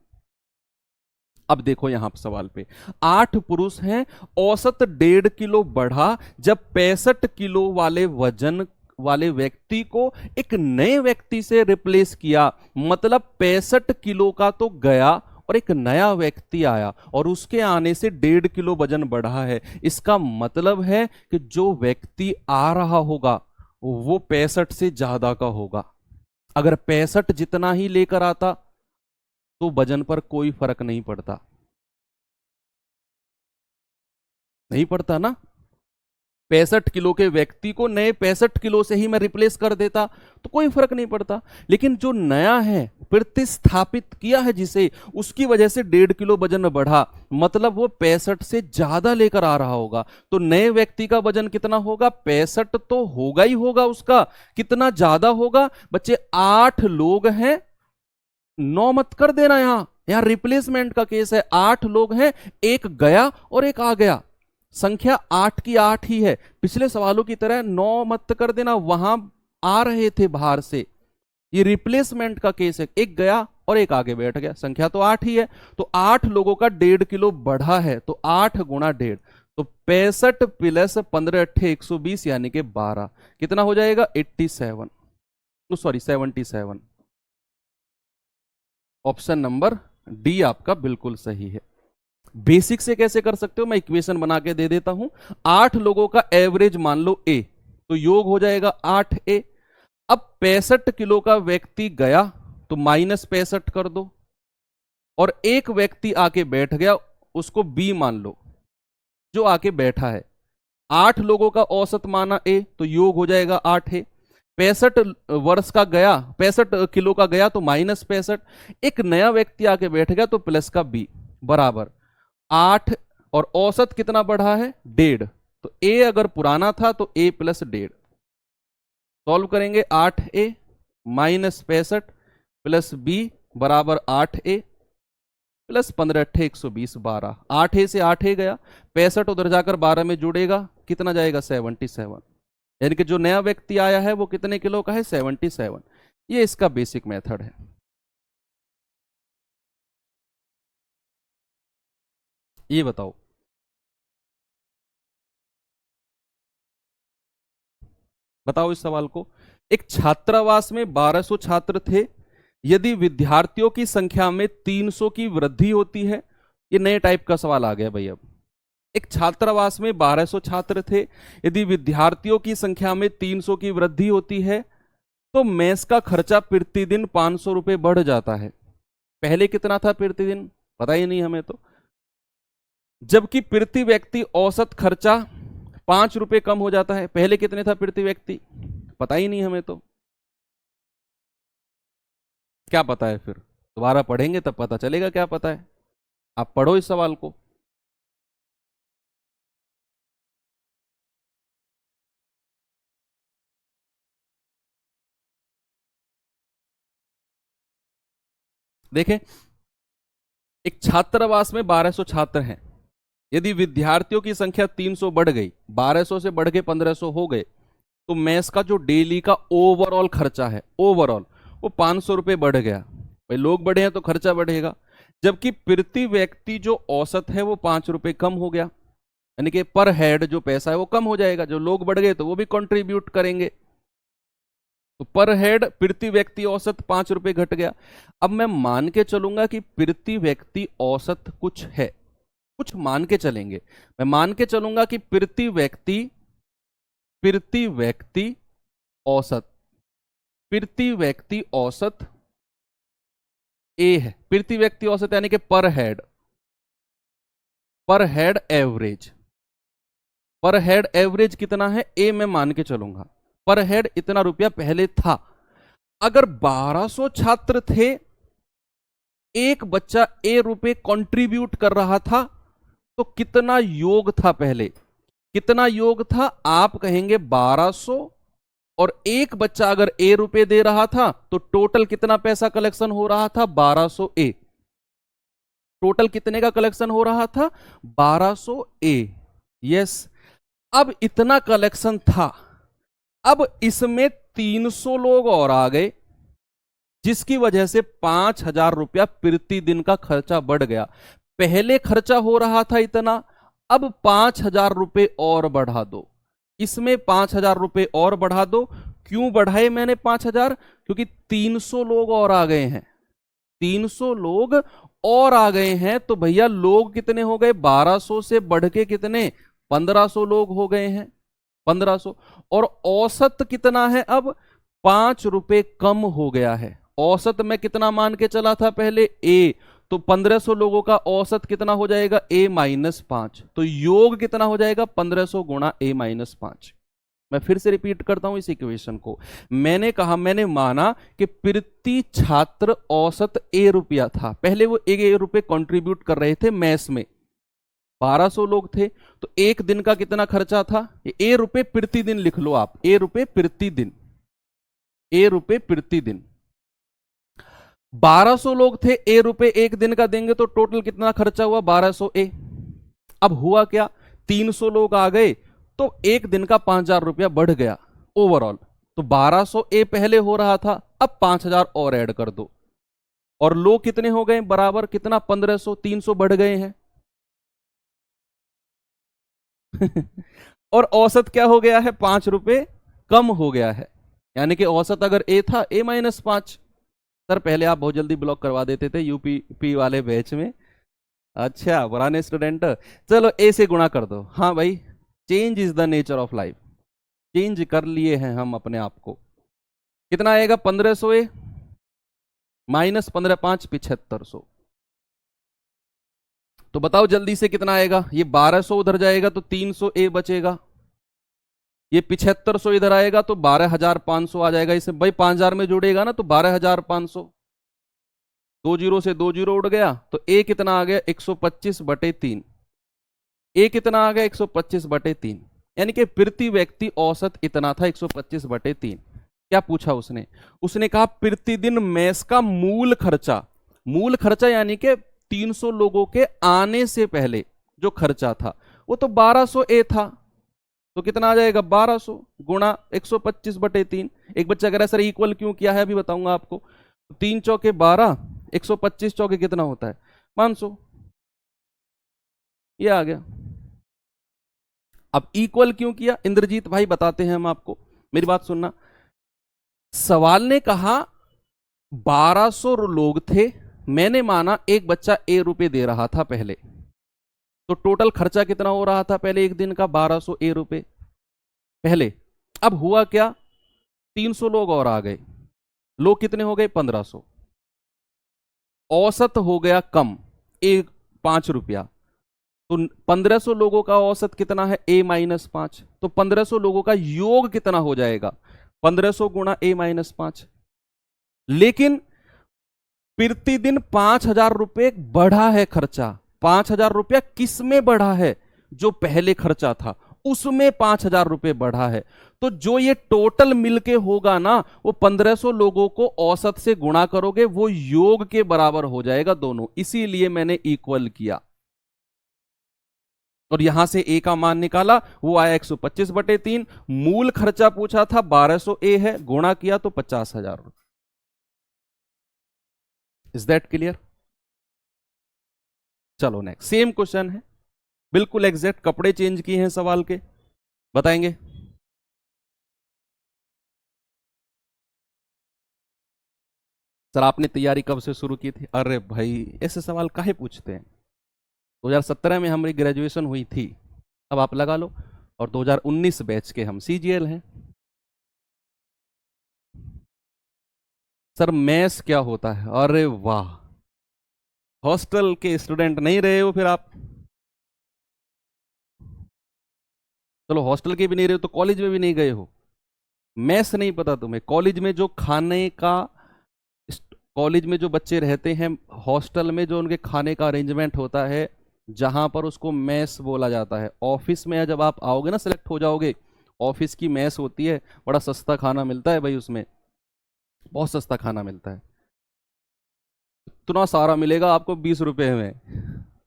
अब देखो यहां पर सवाल पे, 8 पुरुष हैं, औसत 1.5 किलो बढ़ा जब 65 किलो वाले वजन वाले व्यक्ति को एक नए व्यक्ति से रिप्लेस किया। मतलब 65 किलो का तो गया और एक नया व्यक्ति आया और उसके आने से 1.5 किलो वजन बढ़ा है। इसका मतलब है कि जो व्यक्ति आ रहा होगा वो 65 से ज्यादा का होगा। अगर 65 जितना ही लेकर आता तो वजन पर कोई फर्क नहीं पड़ता, नहीं पड़ता ना। 65 किलो के व्यक्ति को नए 65 किलो से ही मैं रिप्लेस कर देता तो कोई फर्क नहीं पड़ता। लेकिन जो नया है, प्रतिस्थापित किया है जिसे, उसकी वजह से 1.5 किलो वजन बढ़ा, मतलब वो 65 से ज्यादा लेकर आ रहा होगा। तो नए व्यक्ति का वजन कितना होगा? 65 तो होगा ही होगा उसका। कितना ज्यादा होगा बच्चे? 8 लोग हैं, 9 मत कर देना, यहां रिप्लेसमेंट का केस है। 8 लोग हैं, एक गया और एक आ गया, संख्या 8 की 8 ही है। पिछले सवालों की तरह 9 मत कर देना, वहां आ रहे थे बाहर से। ये रिप्लेसमेंट का केस है, एक गया और एक आगे बैठ गया, संख्या तो 8 ही है। तो 8 लोगों का 1.5 किलो बढ़ा है, तो 8 गुणा 1.5, तो 65 प्लस 15 अट्ठे 120 यानी कि 12, कितना हो जाएगा? 87, सॉरी 77। ऑप्शन नंबर डी आपका बिल्कुल सही है। बेसिक से कैसे कर सकते हो, मैं इक्वेशन बना के दे देता हूं। 8 लोगों का एवरेज मान लो ए, तो योग हो जाएगा 8a। अब 65 किलो का व्यक्ति गया तो -65 कर दो, और एक व्यक्ति आके बैठ गया, उसको बी मान लो, जो आके बैठा है। 8 लोगों का औसत माना ए, तो योग हो जाएगा 8a। 65 वर्ष का गया, 65 किलो का गया तो -65, एक नया व्यक्ति आके बैठ गया तो प्लस का बी, बराबर 8। और औसत कितना बढ़ा है? 1.5। तो ए अगर पुराना था तो ए प्लस 1.5। सॉल्व करेंगे, 8a माइनस 65 प्लस बी बराबर 8a प्लस 15 अट्ठे 120, 12। 8a से 8a गया, 65 उधर जाकर 12 में जुड़ेगा, कितना जाएगा? 77। यानी कि जो नया व्यक्ति आया है वो कितने किलो का है? 77। ये इसका बेसिक मेथड है। ये बताओ, बताओ इस सवाल को। एक छात्रावास में 1200 छात्र थे, यदि विद्यार्थियों की संख्या में 300 की वृद्धि होती है। ये नए टाइप का सवाल आ गया भाई। अब एक छात्रावास में 1200 छात्र थे, यदि विद्यार्थियों की संख्या में 300 की वृद्धि होती है तो मेस का खर्चा प्रतिदिन 500 रुपए बढ़ जाता है। पहले कितना था प्रतिदिन? पता ही नहीं हमें तो। जबकि प्रति व्यक्ति औसत खर्चा 5 रुपए कम हो जाता है। पहले कितने था प्रति व्यक्ति? पता ही नहीं हमें तो। क्या पता है? फिर दोबारा पढ़ेंगे तब पता चलेगा क्या पता है। आप पढ़ो इस सवाल को। देखें, एक छात्रावास में 1200 छात्र हैं, यदि विद्यार्थियों की संख्या 300 बढ़ गई, 1200 से बढ़ के 1500 हो गए, तो मेस का जो डेली का ओवरऑल खर्चा है, ओवरऑल वो 500 रुपए बढ़ गया। भाई लोग बढ़े हैं तो खर्चा बढ़ेगा। जबकि प्रति व्यक्ति जो औसत है वो 5 रुपए कम हो गया, यानी कि पर हेड जो पैसा है वो कम हो जाएगा। जो लोग बढ़ गए तो वो भी कंट्रीब्यूट करेंगे, तो पर हेड प्रति व्यक्ति औसत 5 रुपए घट गया। अब मैं मान के चलूंगा कि प्रति व्यक्ति औसत कुछ है, कुछ मान के चलेंगे। मैं मान के चलूंगा कि प्रति व्यक्ति औसत, प्रति व्यक्ति औसत ए है। प्रति व्यक्ति औसत यानी कि पर हेड, पर हेड एवरेज, पर हेड एवरेज कितना है, ए मैं मान के चलूंगा, पर हेड इतना रुपया पहले था। अगर 1200 छात्र थे, एक बच्चा ए रुपए कंट्रीब्यूट कर रहा था, तो कितना योग था पहले, कितना योग था, आप कहेंगे 1200, और एक बच्चा अगर ए रुपए दे रहा था तो टोटल कितना पैसा कलेक्शन हो रहा था, 1200 ए। टोटल कितने का कलेक्शन हो रहा था, 1200 ए। यस, अब इतना कलेक्शन था, अब इसमें 300 लोग और आ गए, जिसकी वजह से 5000 रुपया प्रति दिन का खर्चा बढ़ गया। पहले खर्चा हो रहा था इतना, अब 5000 रुपए और बढ़ा दो, इसमें 5000 रुपए और बढ़ा दो। क्यों बढ़ाए मैंने 5000, क्योंकि 300 लोग और आ गए हैं, 300 लोग और आ गए हैं, तो भैया लोग कितने हो गए, 1200 से बढ़ के कितने, 1500 लोग हो गए हैं, 1500। और औसत कितना है, अब 5 रुपए कम हो गया है। औसत में कितना मान के चला था पहले, ए, तो 1500 लोगों का औसत कितना हो जाएगा, ए माइनस 5, तो योग कितना हो जाएगा, 1500 गुणा ए माइनस 5। मैं फिर से रिपीट करता हूं इस इक्वेशन को। मैंने कहा, मैंने माना कि प्रति छात्र औसत ए रुपया था, पहले वो ए रुपए कंट्रीब्यूट कर रहे थे मैस में, 1200 लोग थे, तो एक दिन का कितना खर्चा था, ए रुपए प्रति दिन लिख लो आप, ए रुपए प्रति दिन, ए रुपए प्रति दिन। 1200 लोग थे, ए रुपए एक दिन का देंगे, तो टोटल कितना खर्चा हुआ, 1200 ए। अब हुआ क्या, 300 लोग आ गए, तो एक दिन का 5000 रुपया बढ़ गया ओवरऑल। तो 1200 ए पहले हो रहा था, अब 5000 और ऐड कर दो, और लोग कितने हो गए बराबर, कितना, 1500, 300 बढ़ गए हैं। और औसत क्या हो गया है, 5 रुपए कम हो गया है, यानी कि औसत अगर ए था, ए माइनस 5। सर पहले आप बहुत जल्दी ब्लॉक करवा देते थे यूपी वाले बैच में, अच्छा पुराने स्टूडेंट, चलो ए से गुणा कर दो। हाँ भाई, change is the nature of life, change कर लिए हैं हम अपने आप को। कितना आएगा, 1500 ए माइनस 15, 5, 7500। तो बताओ जल्दी से कितना आएगा, ये 1200 उधर जाएगा तो 300 ए बचेगा, ये 7500 इधर आएगा तो 12500 आ जाएगा। इसे भाई 5000 में जोड़ेगा ना तो 12500, 2 जीरो से 2 जीरो उड़ गया, तो ए कितना आ गया, 125/3। ए कितना आ गया, 125/3, यानी कि प्रति व्यक्ति औसत इतना था, 125/3। क्या पूछा उसने, उसने कहा प्रतिदिन मेस का मूल खर्चा, मूल खर्चा यानी कि 300 लोगों के आने से पहले जो खर्चा था वो तो 1200 ए था, तो कितना आ जाएगा, 1200 गुणा 125/3। एक बच्चा कह रहा है सर इक्वल क्यों किया है, अभी बताऊंगा आपको। 3 चौके 12, 125 चौके कितना होता है, 500, ये आ गया। अब इक्वल क्यों किया, इंद्रजीत भाई बताते हैं हम आपको, मेरी बात सुनना। सवाल ने कहा 1200 लोग थे, मैंने माना एक बच्चा ए रुपए दे रहा था पहले, तो टोटल खर्चा कितना हो रहा था पहले एक दिन का, 1200 ए रुपए पहले। अब हुआ क्या, 300 लोग और आ गए, लोग कितने हो गए, 1500, औसत हो गया कम, एक 5 रुपया, तो 1500 लोगों का औसत कितना है, ए माइनस 5, तो 1500 लोगों का योग कितना हो जाएगा, 1500 गुणा ए माइनस 5। लेकिन प्रतिदिन 5000 रुपए बढ़ा है खर्चा, 5000 रुपया किस में बढ़ा है, जो पहले खर्चा था उसमें 5000 रुपए बढ़ा है। तो जो ये टोटल मिलके होगा ना, वो 1500 लोगों को औसत से गुणा करोगे, वो योग के बराबर हो जाएगा दोनों, इसीलिए मैंने इक्वल किया। और यहां से ए का मान निकाला, वो आया 125/3। मूल खर्चा पूछा था 1200 ए है, गुणा किया तो 50,000 रुपए। Is that clear? चलो नेक्स्ट, सेम क्वेश्चन है, बिल्कुल एग्जैक्ट, कपड़े चेंज किए हैं सवाल के, बताएंगे। सर आपने तैयारी कब से शुरू की थी? अरे भाई ऐसे सवाल काहे पूछते हैं, 2017 में हमारी ग्रेजुएशन हुई थी, अब आप लगा लो, और 2019 बैच के हम सीजीएल हैं। सर मैथ्स क्या होता है, अरे वाह, हॉस्टल के स्टूडेंट नहीं रहे हो फिर आप। चलो हॉस्टल के भी नहीं रहे हो तो कॉलेज में भी नहीं गए हो, मैस नहीं पता तुम्हें। कॉलेज में जो खाने का, कॉलेज में जो बच्चे रहते हैं हॉस्टल में, जो उनके खाने का अरेंजमेंट होता है, जहां पर उसको मैस बोला जाता है। ऑफिस में जब आप आओगे ना, सेलेक्ट हो जाओगे, ऑफिस की मैस होती है, बड़ा सस्ता खाना मिलता है भाई उसमें, बहुत सस्ता खाना मिलता है। इतना सारा मिलेगा आपको 20 रुपए में,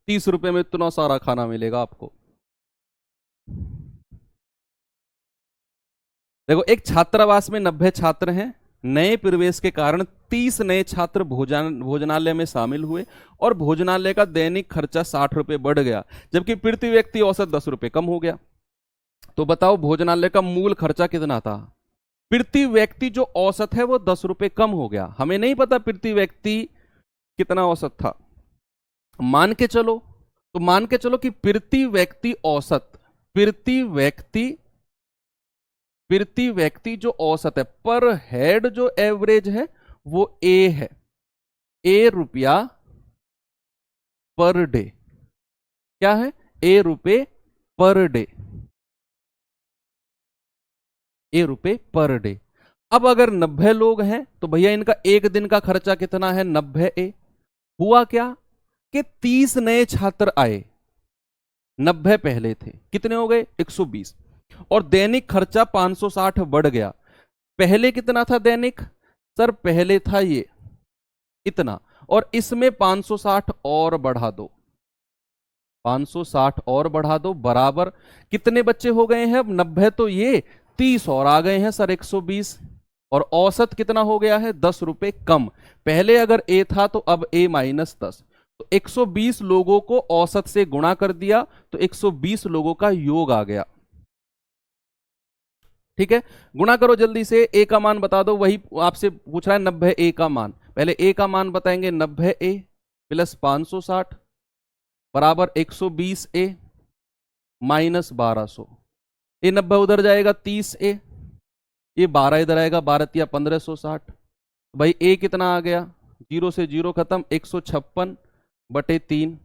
30 रुपए में इतना सारा खाना मिलेगा आपको। देखो, एक छात्रावास में 90 छात्र हैं। नए प्रवेश के कारण 30 नए छात्र भोजनालय में शामिल हुए और भोजनालय का दैनिक खर्चा 60 रुपए बढ़ गया, जबकि प्रति व्यक्ति औसत 10 रुपए कम हो गया। तो बताओ भोजनालय का मूल खर्चा कितना था? प्रति व्यक्ति जो औसत है वो 10 रुपए कम हो गया। हमें नहीं पता प्रति व्यक्ति कितना औसत था। मान के चलो, तो मान के चलो कि प्रति व्यक्ति औसत, प्रति व्यक्ति जो औसत है, पर हेड जो एवरेज है वो ए है, ए रुपया पर डे। क्या है? ए रुपए पर डे, ए रुपए पर डे। अब अगर 90 लोग हैं तो भैया इनका एक दिन का खर्चा कितना है? 90 ए। हुआ क्या कि 30 नए छात्र आए, 90 पहले थे, कितने हो गए? 120, और दैनिक खर्चा 560 बढ़ गया। पहले कितना था दैनिक? सर पहले था ये इतना, और इसमें 560 और बढ़ा दो, 560 और बढ़ा दो, बराबर कितने बच्चे हो गए हैं अब? 90 तो ये, 30 और आ गए हैं सर 120, और औसत कितना हो गया है? 10 रुपए कम। पहले अगर ए था तो अब ए माइनस 10, तो 120 लोगों को औसत से गुणा कर दिया तो 120 लोगों का योग आ गया। ठीक है, गुणा करो जल्दी से, ए का मान बता दो, वही आपसे पूछ रहा है 90 ए का मान। पहले ए का मान बताएंगे, 90 ए प्लस 560 बराबर 120 ए माइनस 1200। ये 90 उधर जाएगा 30 ए, ये 12 इधर आएगा, 12 या 1560। भाई ए कितना आ गया? 0 से 0 खत्म, 156 बटे 3,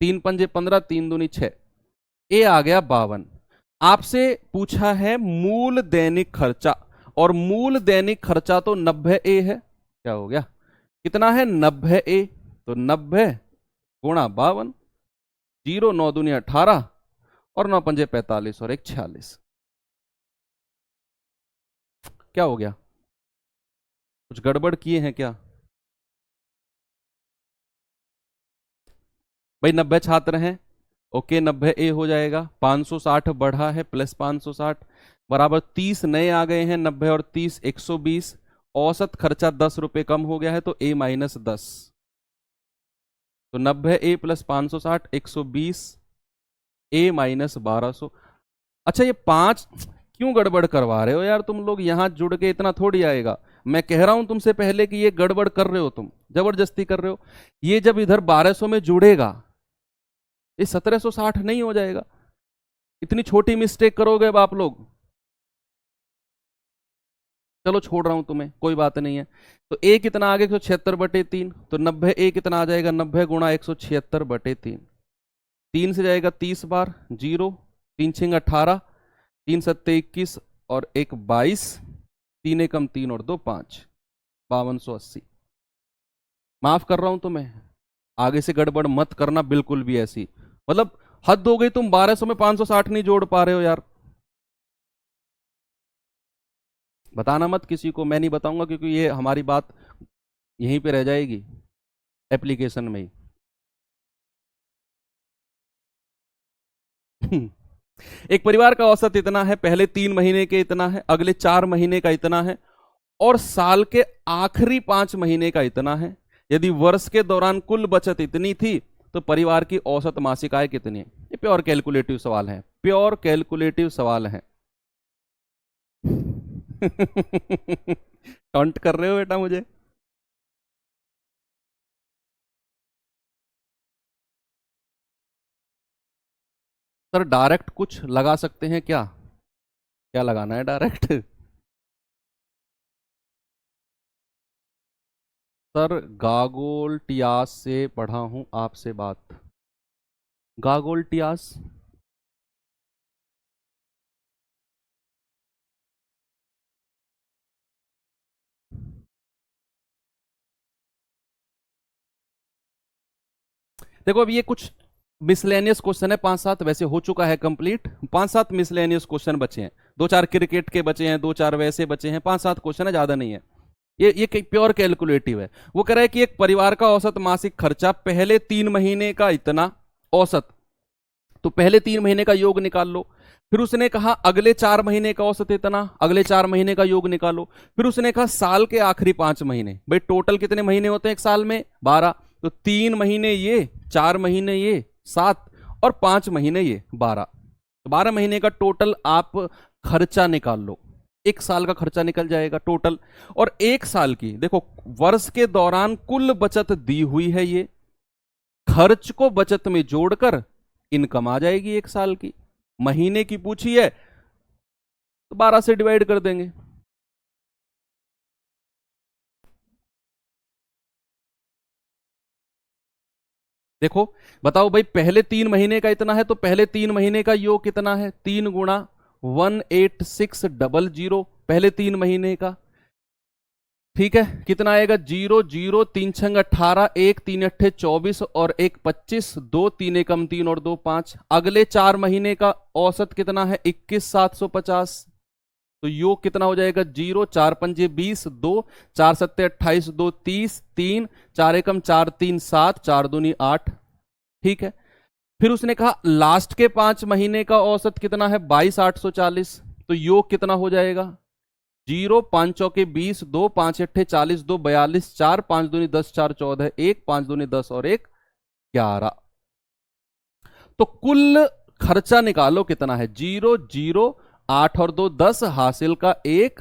3 पंजे 15, 3 दूनी 6, ए आ गया 52। आपसे पूछा है मूल दैनिक खर्चा, और मूल दैनिक खर्चा तो 90 ए है। क्या हो गया? कितना है? 90 ए, तो 90 गुणा 52, 0 9 दूनी 18 और 9 पंजे 45 और 1 46। क्या हो गया? कुछ गड़बड़ किए हैं क्या भाई? 90 छात्र हैं, ओके, 90 ए हो जाएगा, 560 बढ़ा है प्लस 560 बराबर 30 नए आ गए हैं, 90 और 30 120, औसत खर्चा 10 रुपए कम हो गया है तो ए माइनस 10, तो 90 ए प्लस 560 120 ए माइनस 1200। अच्छा ये 5 क्यों गड़बड़ करवा रहे हो यार तुम लोग? यहां जुड़ के इतना थोड़ी आएगा। मैं कह रहा हूं तुमसे पहले कि ये गड़बड़ कर रहे हो, तुम जबरदस्ती कर रहे हो। ये जब इधर 1200 में जुड़ेगा, ये 1760 नहीं हो जाएगा। इतनी छोटी मिस्टेक करोगे अब आप लोग। चलो छोड़ रहा हूं तुम्हें, कोई बात नहीं है। तो ए कितना आ गया? 176/3, तो 90 ए कितना आ जाएगा? 90 गुणा 176/3, 3 से जाएगा 30 बार, 0, 3 छिंग 18, 3 सत्ते 21 और 1 22, 3 एकम 3 और 2 5, 5280। माफ कर रहा हूं तुम्हें, आगे से गड़बड़ मत करना बिल्कुल भी ऐसी। मतलब हद हो गई, तुम 1200 में 560 नहीं जोड़ पा रहे हो यार। बताना मत किसी को, मैं नहीं बताऊंगा, क्योंकि ये हमारी बात यहीं पे रह जाएगी एप्लीकेशन में ही। एक परिवार का औसत इतना है, पहले 3 महीने के इतना है, अगले 4 महीने का इतना है, और साल के आखिरी 5 महीने का इतना है। यदि वर्ष के दौरान कुल बचत इतनी थी तो परिवार की औसत मासिक आय कितनी है? ये प्योर कैलकुलेटिव सवाल है, प्योर कैलकुलेटिव सवाल है। टॉन्ट कर रहे हो बेटा मुझे? सर डायरेक्ट कुछ लगा सकते हैं क्या? क्या लगाना है डायरेक्ट? सर गागोल्टियास से पढ़ा हूं आपसे बात। गागोल्टियास देखो अब ये कुछ मिसलेनियस क्वेश्चन है, 5-7 वैसे हो चुका है कंप्लीट, 5-7 मिसलेनियस क्वेश्चन बचे हैं, 2-4 क्रिकेट के बचे हैं, 2-4 वैसे बचे हैं, 5-7 क्वेश्चन है, ज्यादा नहीं है। ये प्योर कैलकुलेटिव है। वो कह रहा है कि एक परिवार का औसत मासिक खर्चा पहले 3 महीने का इतना औसत, तो पहले 3 महीने का योग निकाल लो। फिर उसने कहा अगले 4 महीने का औसत इतना, अगले 4 महीने का योग निकालो। फिर उसने कहा साल के आखिरी 5 महीने, भाई टोटल कितने महीने होते हैं एक साल में, 12, तो 3 महीने ये, 4 महीने ये, 7 और 5 महीने ये 12, तो 12 महीने का टोटल आप खर्चा निकाल लो, एक साल का खर्चा निकल जाएगा टोटल। और एक साल की देखो, वर्ष के दौरान कुल बचत दी हुई है, ये खर्च को बचत में जोड़कर इनकम आ जाएगी एक साल की। महीने की पूछी है तो 12 से डिवाइड कर देंगे। देखो बताओ भाई, पहले 3 महीने का इतना है, तो पहले 3 महीने का योग कितना है, 3 गुणा 18600, पहले 3 महीने का, ठीक है, कितना आएगा, 0 0 3 छंग 18, 1 3 अट्ठे 24 और 1 25, 2 3 एकम 3 और 2 5। अगले 4 महीने का औसत कितना है, 21750, तो योग कितना हो जाएगा, 0 4 पंजे 20, 2 4 सत्ते 28, 2 30, 3 4 एकम 4 3 7, 4 दूनी 8, ठीक है। फिर उसने कहा लास्ट के 5 महीने का औसत कितना है, 22840, तो योग कितना हो जाएगा, 0 5 चौके 20, 2 5 अट्ठे 40, 2 42, 4 5 दूनी 10, 4 14, 1 5 दूनी 10 और 1 11। तो कुल खर्चा निकालो कितना है, 0 0 8 और 2 10, हासिल का 1,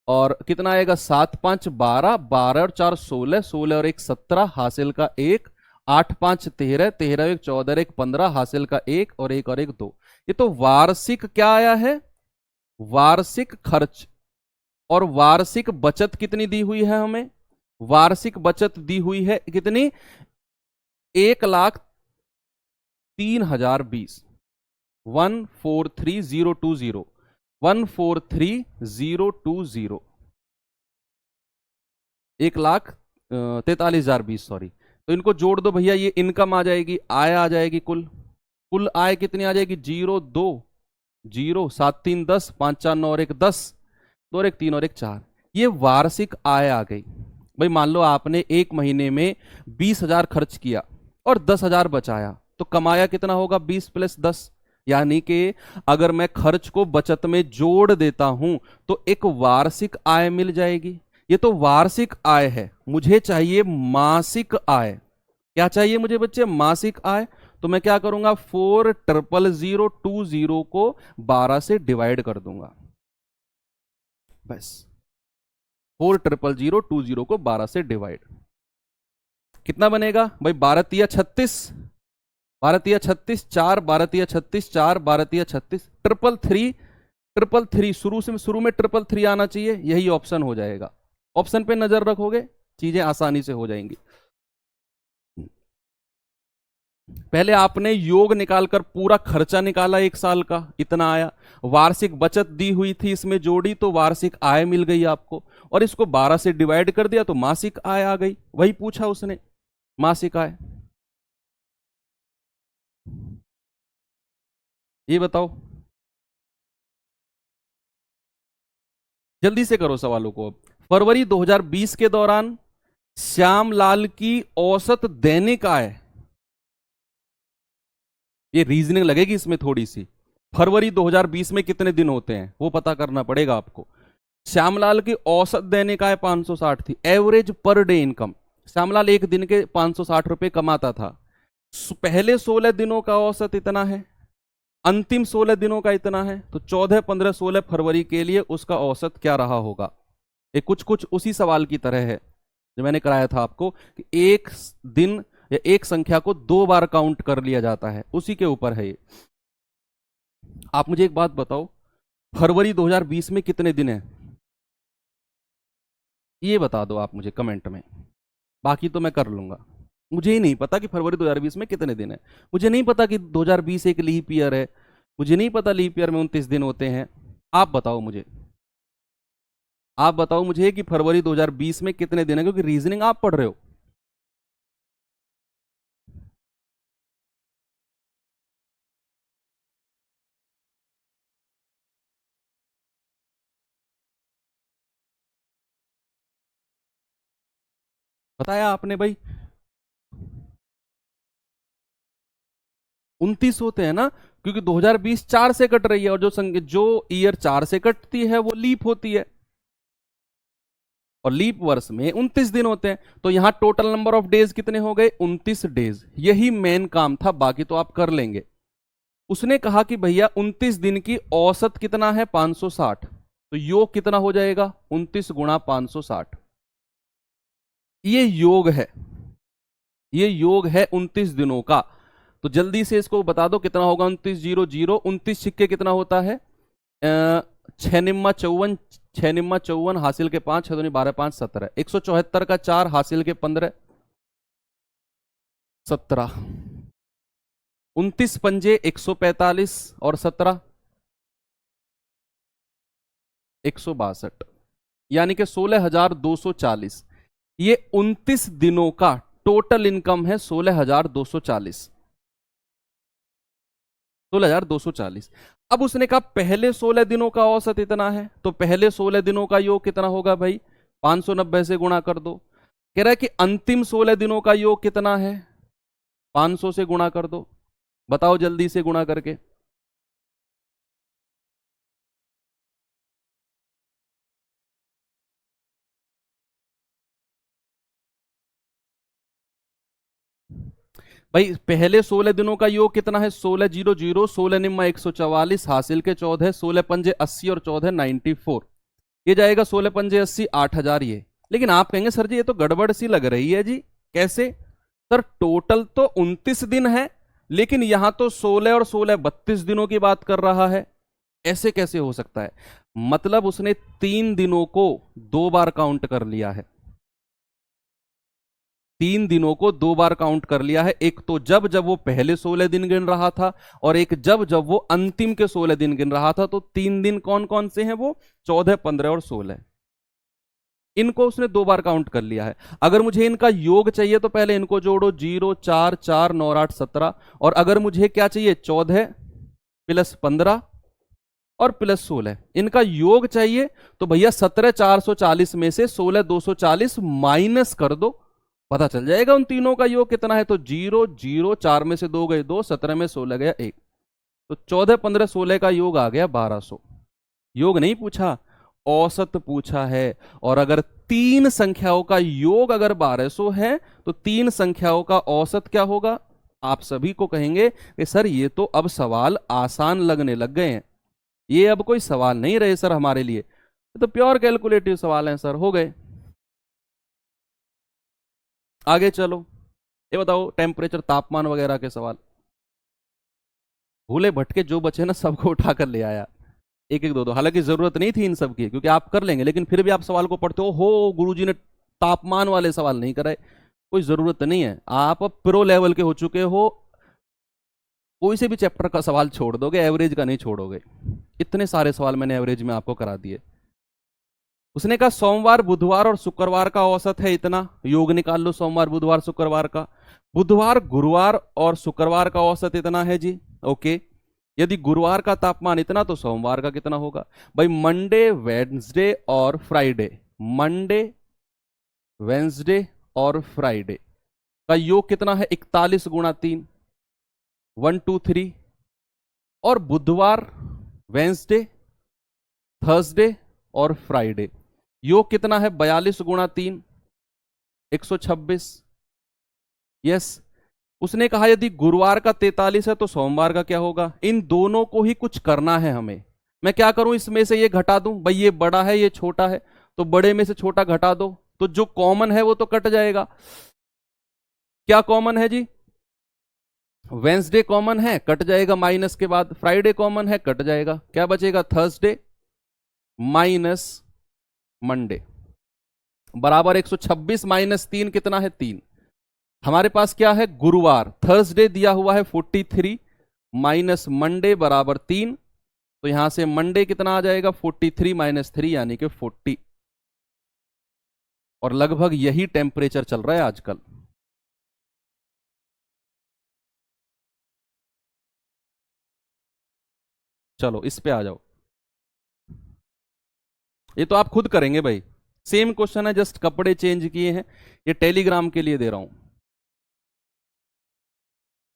और कितना आएगा, 7 5 12, 12 और 4 16, 16 और 1 17, हासिल का 1, 8 5 13, 13 1 14, 1 15, हासिल का 1 और 1 और 1 2। ये तो वार्षिक क्या आया है, वार्षिक खर्च। और वार्षिक बचत कितनी दी हुई है हमें, वार्षिक बचत दी हुई है कितनी, 1,03,020, 1,43,020, 1,43,020, 1,43,020 सॉरी। तो इनको जोड़ दो भैया, ये इनकम आ जाएगी, आय आ जाएगी, कुल कुल आय कितनी आ जाएगी, 0 2 0 7 3 10, 5 4 9 और 1 10, 2 और 1 3 और 1 4, ये वार्षिक आय आ गई। भाई मान लो आपने एक महीने में 20,000 खर्च किया और 10,000 बचाया, तो कमाया कितना होगा, 20 + 10, यानी कि अगर मैं खर्च को बचत में जोड़ देता हूं तो एक वार्षिक आय मिल जाएगी। ये तो वार्षिक आय है, मुझे चाहिए मासिक आय। क्या चाहिए मुझे बच्चे, मासिक आय। तो मैं क्या करूंगा, 4,000,020 को 12 से डिवाइड कर दूंगा, बस 4,000,020 को 12 से डिवाइड, कितना बनेगा भाई, 12 तिया 36, 12 तिया 36 4, 12 तिया 36 4, 12 तिया 36, 333, शुरू में 333 आना चाहिए, यही ऑप्शन हो जाएगा। ऑप्शन पे नजर रखोगे चीजें आसानी से हो जाएंगी। पहले आपने योग निकालकर पूरा खर्चा निकाला एक साल का, इतना आया, वार्षिक बचत दी हुई थी इसमें जोड़ी, तो वार्षिक आय मिल गई आपको, और इसको 12 से डिवाइड कर दिया तो मासिक आय आ गई, वही पूछा उसने, मासिक आय। ये बताओ, जल्दी से करो सवालों को। अब फरवरी 2020 के दौरान श्यामलाल की औसत दैनिक आय, ये रीजनिंग लगेगी इसमें थोड़ी सी, फरवरी 2020 में कितने दिन होते हैं वो पता करना पड़ेगा आपको। श्यामलाल की औसत दैनिक आय 560 थी, average per day income, Shyamlal एक दिन के 560 रुपए कमाता था। पहले 16 दिनों का औसत इतना है, अंतिम 16 दिनों का इतना है, तो 14 15 16 फरवरी के लिए उसका औसत क्या रहा होगा। ये कुछ कुछ उसी सवाल की तरह है जो मैंने कराया था आपको, कि एक दिन या एक संख्या को 2 बार काउंट कर लिया जाता है, उसी के ऊपर है ये। आप मुझे एक बात बताओ, फरवरी 2020 में कितने दिन है, ये बता दो आप मुझे कमेंट में, बाकी तो मैं कर लूंगा। मुझे ही नहीं पता कि फरवरी 2020 में कितने दिन है, मुझे नहीं पता कि 2020 एक लीप ईयर है, मुझे नहीं पता लीप ईयर में 29 दिन होते हैं। आप बताओ मुझे, आप बताओ मुझे कि फरवरी 2020 में कितने दिन है, क्योंकि रीजनिंग आप पढ़ रहे हो। बताया आपने भाई, 29 होते हैं ना, क्योंकि 2020 4 से कट रही है, और जो ईयर 4 से कटती है वो लीप होती है, और लीप वर्ष में 29 दिन होते हैं। तो यहां टोटल नंबर ऑफ डेज कितने हो गए? 29 डेज। यही मेन काम था, बाकी तो आप कर लेंगे। उसने कहा कि भैया 29 दिन की औसत कितना है? 560। तो योग कितना हो जाएगा? 29 गुणा 560। ये योग है, ये योग है 29 दिनों का। तो जल्दी से इसको बता दो कितना होगा? 29 0 0, 29 छिक्के कितना होता है? 6 निम्मा 54, 6 निम्मा 54, हासिल के 5, 6 दूनी 12, 5 17, 174 का 4, हासिल के 15 17, 29 पंजे 145 और 17 162, यानी कि 16,240। ये 29 दिनों का टोटल इनकम है 16,240, 16,240। अब उसने कहा पहले 16 दिनों का औसत इतना है, तो पहले 16 दिनों का योग कितना होगा भाई? 590 से गुणा कर दो। कह रहा है कि अंतिम 16 दिनों का योग कितना है? 500 से गुणा कर दो। बताओ जल्दी से गुणा करके। भाई पहले 16 दिनों का योग कितना है? 16 0 0, 16 निम्मा 144, हासिल के 14, 16 पंजे 80 और 14 94। ये जाएगा 16 पंजे 80, 8,000 ये। लेकिन आप कहेंगे सर जी ये तो गड़बड़ सी लग रही है जी, कैसे? सर टोटल तो 29 दिन है, लेकिन यहां तो 16 और 16 32 दिनों की बात कर रहा है। ऐसे कैसे हो सकता है? मतलब उसने 3 दिनों को 2 बार काउंट कर लिया है। 3 दिनों को 2 बार काउंट कर लिया है। एक तो जब जब वो पहले 16 दिन गिन रहा था, और एक जब जब वो अंतिम के 16 दिन गिन रहा था। तो 3 दिन कौन कौन से हैं? वो 14 15 और 16। इनको उसने 2 बार काउंट कर लिया है। अगर मुझे इनका योग चाहिए तो पहले इनको जोड़ो, 0 4 4 9 8 17। और अगर मुझे क्या चाहिए? 14 प्लस 15 और प्लस 16, इनका योग चाहिए। तो भैया 17 440 में से 16 240 माइनस कर दो, पता चल जाएगा उन तीनों का योग कितना है। तो 0 0, 4 में से 2 गए 2, 17 में 16 गया 1। तो 14 15 16 का योग आ गया 1200। योग नहीं पूछा, औसत पूछा है। और अगर तीन संख्याओं का योग अगर 1200 है, तो तीन संख्याओं का औसत क्या होगा? आप सभी को कहेंगे कि सर ये तो अब सवाल आसान लगने लग गए हैं, ये अब कोई सवाल नहीं रहे सर हमारे लिए, ये तो प्योर कैलकुलेटिव सवाल हैं सर, हो गए। आगे चलो, ये बताओ टेम्परेचर तापमान वगैरह के सवाल। भूले भटके जो बचे ना सबको उठा कर ले आया, एक एक दो दो। हालांकि जरूरत नहीं थी इन सब की, क्योंकि आप कर लेंगे, लेकिन फिर भी आप सवाल को पढ़ते हो गुरुजी ने तापमान वाले सवाल नहीं कराए। कोई जरूरत नहीं है, आप अब प्रो लेवल के हो चुके हो, कोई से भी चैप्टर का सवाल छोड़ दोगे, एवरेज का नहीं छोड़ोगे। इतने सारे सवाल मैंने एवरेज में आपको करा दिए। उसने कहा सोमवार बुधवार और शुक्रवार का औसत है इतना, योग निकाल लो सोमवार बुधवार शुक्रवार का। बुधवार गुरुवार और शुक्रवार का औसत इतना है जी, ओके। यदि गुरुवार का तापमान इतना, तो सोमवार का कितना होगा? भाई मंडे वेडनेसडे और फ्राइडे, मंडे वेडनेसडे और फ्राइडे का योग कितना है? 41 गुणा 3, 1 2 3। और बुधवार वेडनेसडे थर्सडे और फ्राइडे योग कितना है? 42 गुणा 3, 126। यस। उसने कहा यदि गुरुवार का 43 है तो सोमवार का क्या होगा? इन दोनों को ही कुछ करना है हमें। मैं क्या करूं, इसमें से ये घटा दूं। भाई ये बड़ा है ये छोटा है, तो बड़े में से छोटा घटा दो, तो जो कॉमन है वो तो कट जाएगा। क्या कॉमन है जी? वेंसडे कॉमन है, कट जाएगा माइनस के बाद। फ्राइडे कॉमन है, कट जाएगा। क्या बचेगा? थर्सडे माइनस मंडे बराबर 126 माइनस 3 कितना है? 3। हमारे पास क्या है? गुरुवार, थर्सडे दिया हुआ है 43 माइनस मंडे बराबर 3। तो यहां से मंडे कितना आ जाएगा? 43 माइनस 3 यानी कि 40। और लगभग यही टेम्परेचर चल रहा है आजकल। चलो इस पे आ जाओ, ये तो आप खुद करेंगे भाई। सेम क्वेश्चन है, जस्ट कपड़े चेंज किए हैं। ये टेलीग्राम के लिए दे रहा हूं,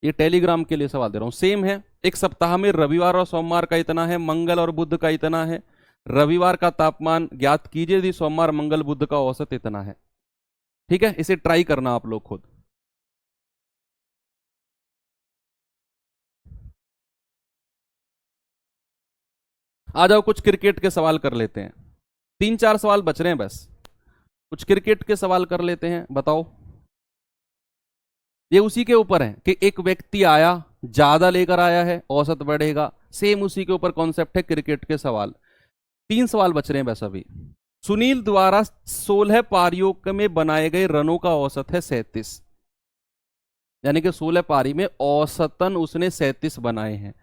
ये टेलीग्राम के लिए सवाल दे रहा हूं। सेम है, एक सप्ताह में रविवार और सोमवार का इतना है, मंगल और बुध का इतना है। रविवार का तापमान ज्ञात कीजिए यदि सोमवार मंगल बुध का औसत इतना है। ठीक है, इसे ट्राई करना आप लोग खुद। आ जाओ कुछ क्रिकेट के सवाल कर लेते हैं, 3-4 सवाल बच रहे हैं बस। कुछ क्रिकेट के सवाल कर लेते हैं, बताओ। ये उसी के ऊपर है कि एक व्यक्ति आया, ज्यादा लेकर आया है, औसत बढ़ेगा। सेम उसी के ऊपर कॉन्सेप्ट है क्रिकेट के सवाल। 3 सवाल बच रहे हैं बस अभी। सुनील द्वारा 16 पारियों में बनाए गए रनों का औसत है 37, यानी कि 16 पारी में औसतन उसने 37 बनाए हैं।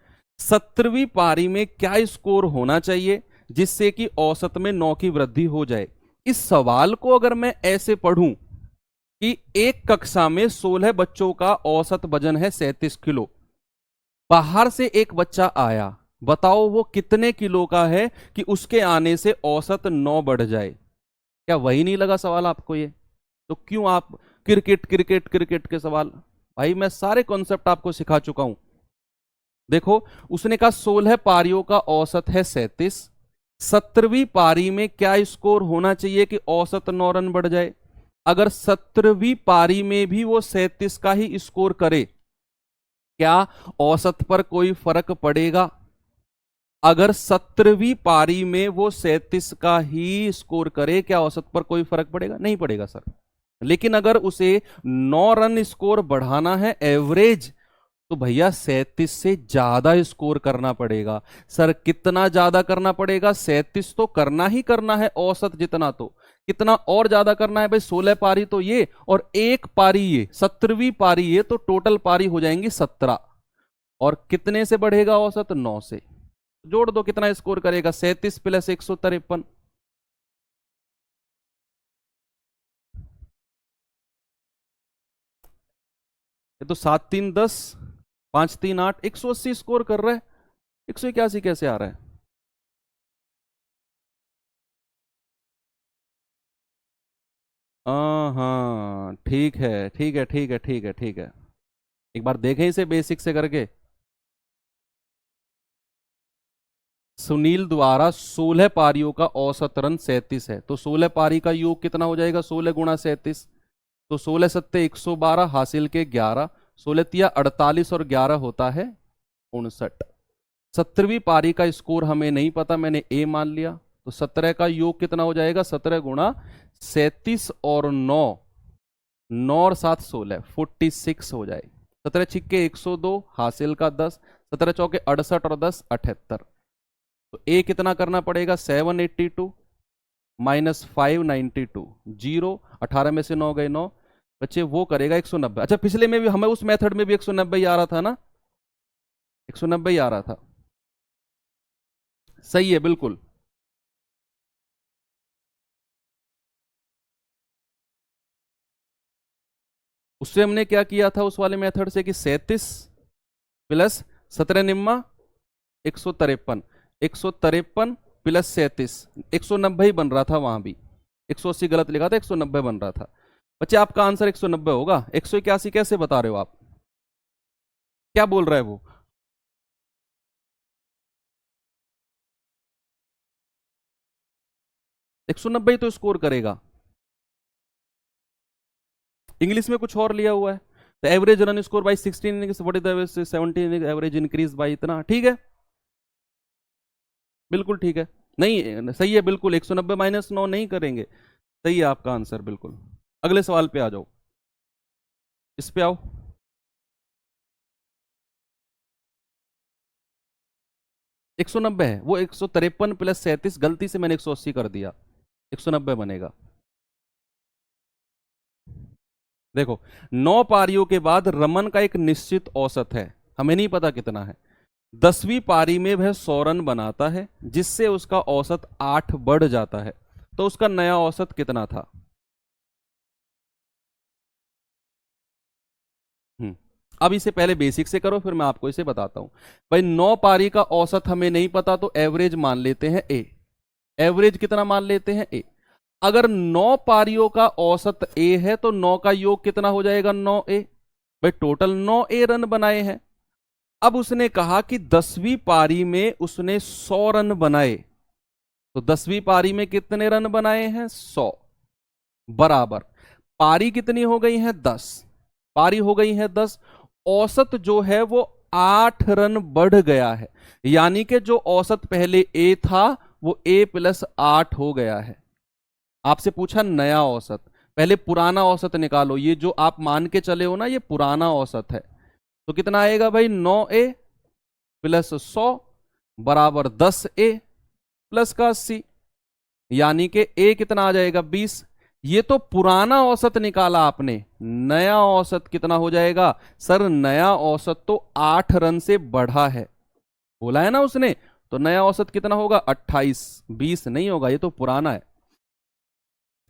17वीं पारी में क्या स्कोर होना चाहिए जिससे कि औसत में 9 की वृद्धि हो जाए। इस सवाल को अगर मैं ऐसे पढ़ूं कि एक कक्षा में 16 बच्चों का औसत वजन है 37 किलो, बाहर से एक बच्चा आया, बताओ वो कितने किलो का है कि उसके आने से औसत 9 बढ़ जाए। क्या वही नहीं लगा सवाल आपको ये? तो क्यों आप क्रिकेट क्रिकेट क्रिकेट के सवाल? भाई मैं सारे कॉन्सेप्ट आपको सिखा चुका हूं। देखो उसने कहा 16 पारियों का औसत है 37, 17वीं पारी में क्या स्कोर होना चाहिए कि औसत 9 रन बढ़ जाए। अगर 17वीं पारी में भी वो 37 का ही स्कोर करे, क्या औसत पर कोई फर्क पड़ेगा? अगर 17वीं पारी में वो 37 का ही स्कोर करे, क्या औसत पर कोई फर्क पड़ेगा? नहीं पड़ेगा सर। लेकिन अगर उसे 9 रन स्कोर बढ़ाना है एवरेज, तो भैया 37 से ज्यादा स्कोर करना पड़ेगा। सर कितना ज्यादा करना पड़ेगा? 37 तो करना ही करना है औसत जितना, तो कितना और ज्यादा करना है भाई? 16 पारी तो ये और एक पारी ये, 17वीं पारी ये, तो टोटल पारी हो जाएंगी 17। और कितने से बढ़ेगा औसत? 9 से। जोड़ दो कितना स्कोर करेगा, 37 प्लस 153। ये तो 7 3 10, 5 3 8, 180 स्कोर कर रहा है। 181 कैसे आ रहा है? हाँ ठीक है ठीक है ठीक है ठीक है ठीक है, एक बार देखें इसे बेसिक से करके। सुनील द्वारा 16 पारियों का औसत रन 37 है, तो 16 पारी का योग कितना हो जाएगा? 16 गुणा 37, तो 16 सत्ते 112, हासिल के 11, 16 तिया 48 और 11 होता है 59। 17वीं पारी का स्कोर हमें नहीं पता, मैंने ए मान लिया, तो 17 का योग कितना हो जाएगा? 17 गुणा 37 और 9, 9 और 7 16, 46 हो जाए। 17 छिक्के 102, हासिल का 10, 17 चौके 68 और 10 78। तो ए कितना करना पड़ेगा? 782 माइनस 592, 0, 18 में से 9 गए 9, बच्चे वो करेगा 190। अच्छा पिछले में भी हमें उस मेथड में भी 190 ही आ रहा था ना, 190 ही आ रहा था। सही है बिल्कुल। उससे हमने क्या किया था उस वाले मेथड से कि 37 प्लस 17 निम्मा 153, 153 प्लस 37, 190 ही बन रहा था वहां भी। 180 गलत लिखा था, 190 बन रहा था। बच्चे आपका आंसर 190 होगा। 181 कैसे बता रहे हो आप? क्या बोल रहा है वो? एक सौ नब्बे तो स्कोर करेगा। इंग्लिश में कुछ और लिया हुआ है, तो average run score by 16 what is the 17 average increase by इतना। ठीक है बिल्कुल ठीक है, नहीं सही है बिल्कुल। 190 माइनस 9 नहीं करेंगे। सही है आपका आंसर बिल्कुल। अगले सवाल पे आ जाओ, इस पे आओ। 190 है वो, 153 प्लस 37, गलती से मैंने 180 कर दिया, 190 बनेगा। देखो 9 पारियों के बाद रमन का एक निश्चित औसत है, हमें नहीं पता कितना है। 10वीं पारी में वह 100 रन बनाता है जिससे उसका औसत 8 बढ़ जाता है, तो उसका नया औसत कितना था? अब इसे पहले बेसिक से करो, फिर मैं आपको इसे बताता हूं। भाई 9 पारी का औसत हमें नहीं पता, तो एवरेज मान लेते हैं ए। एवरेज कितना मान लेते हैं? ए। अगर 9 पारियों का औसत ए है तो 9 का योग कितना हो जाएगा? 9a। भाई टोटल 9a रन बनाए हैं। अब उसने कहा कि 10वीं पारी में उसने 100 रन बनाए, तो 10वीं पारी में कितने रन बनाए हैं? 100 बराबर पारी कितनी हो गई है? 10। पारी हो गई है 10, औसत जो है वो 8 रन बढ़ गया है, यानी कि जो औसत पहले ए था वो a+8 हो गया है। आपसे पूछा नया औसत, पहले पुराना औसत निकालो। ये जो आप मान के चले हो ना, ये पुराना औसत है। तो कितना आएगा भाई? 9a प्लस 100 बराबर 10a प्लस का 80, यानी कि a कितना आ जाएगा? 20। ये तो पुराना औसत निकाला आपने, नया औसत कितना हो जाएगा? सर नया औसत तो 8 रन से बढ़ा है, बोला है ना उसने। तो नया औसत कितना होगा? 28। 20 नहीं होगा, ये तो पुराना है।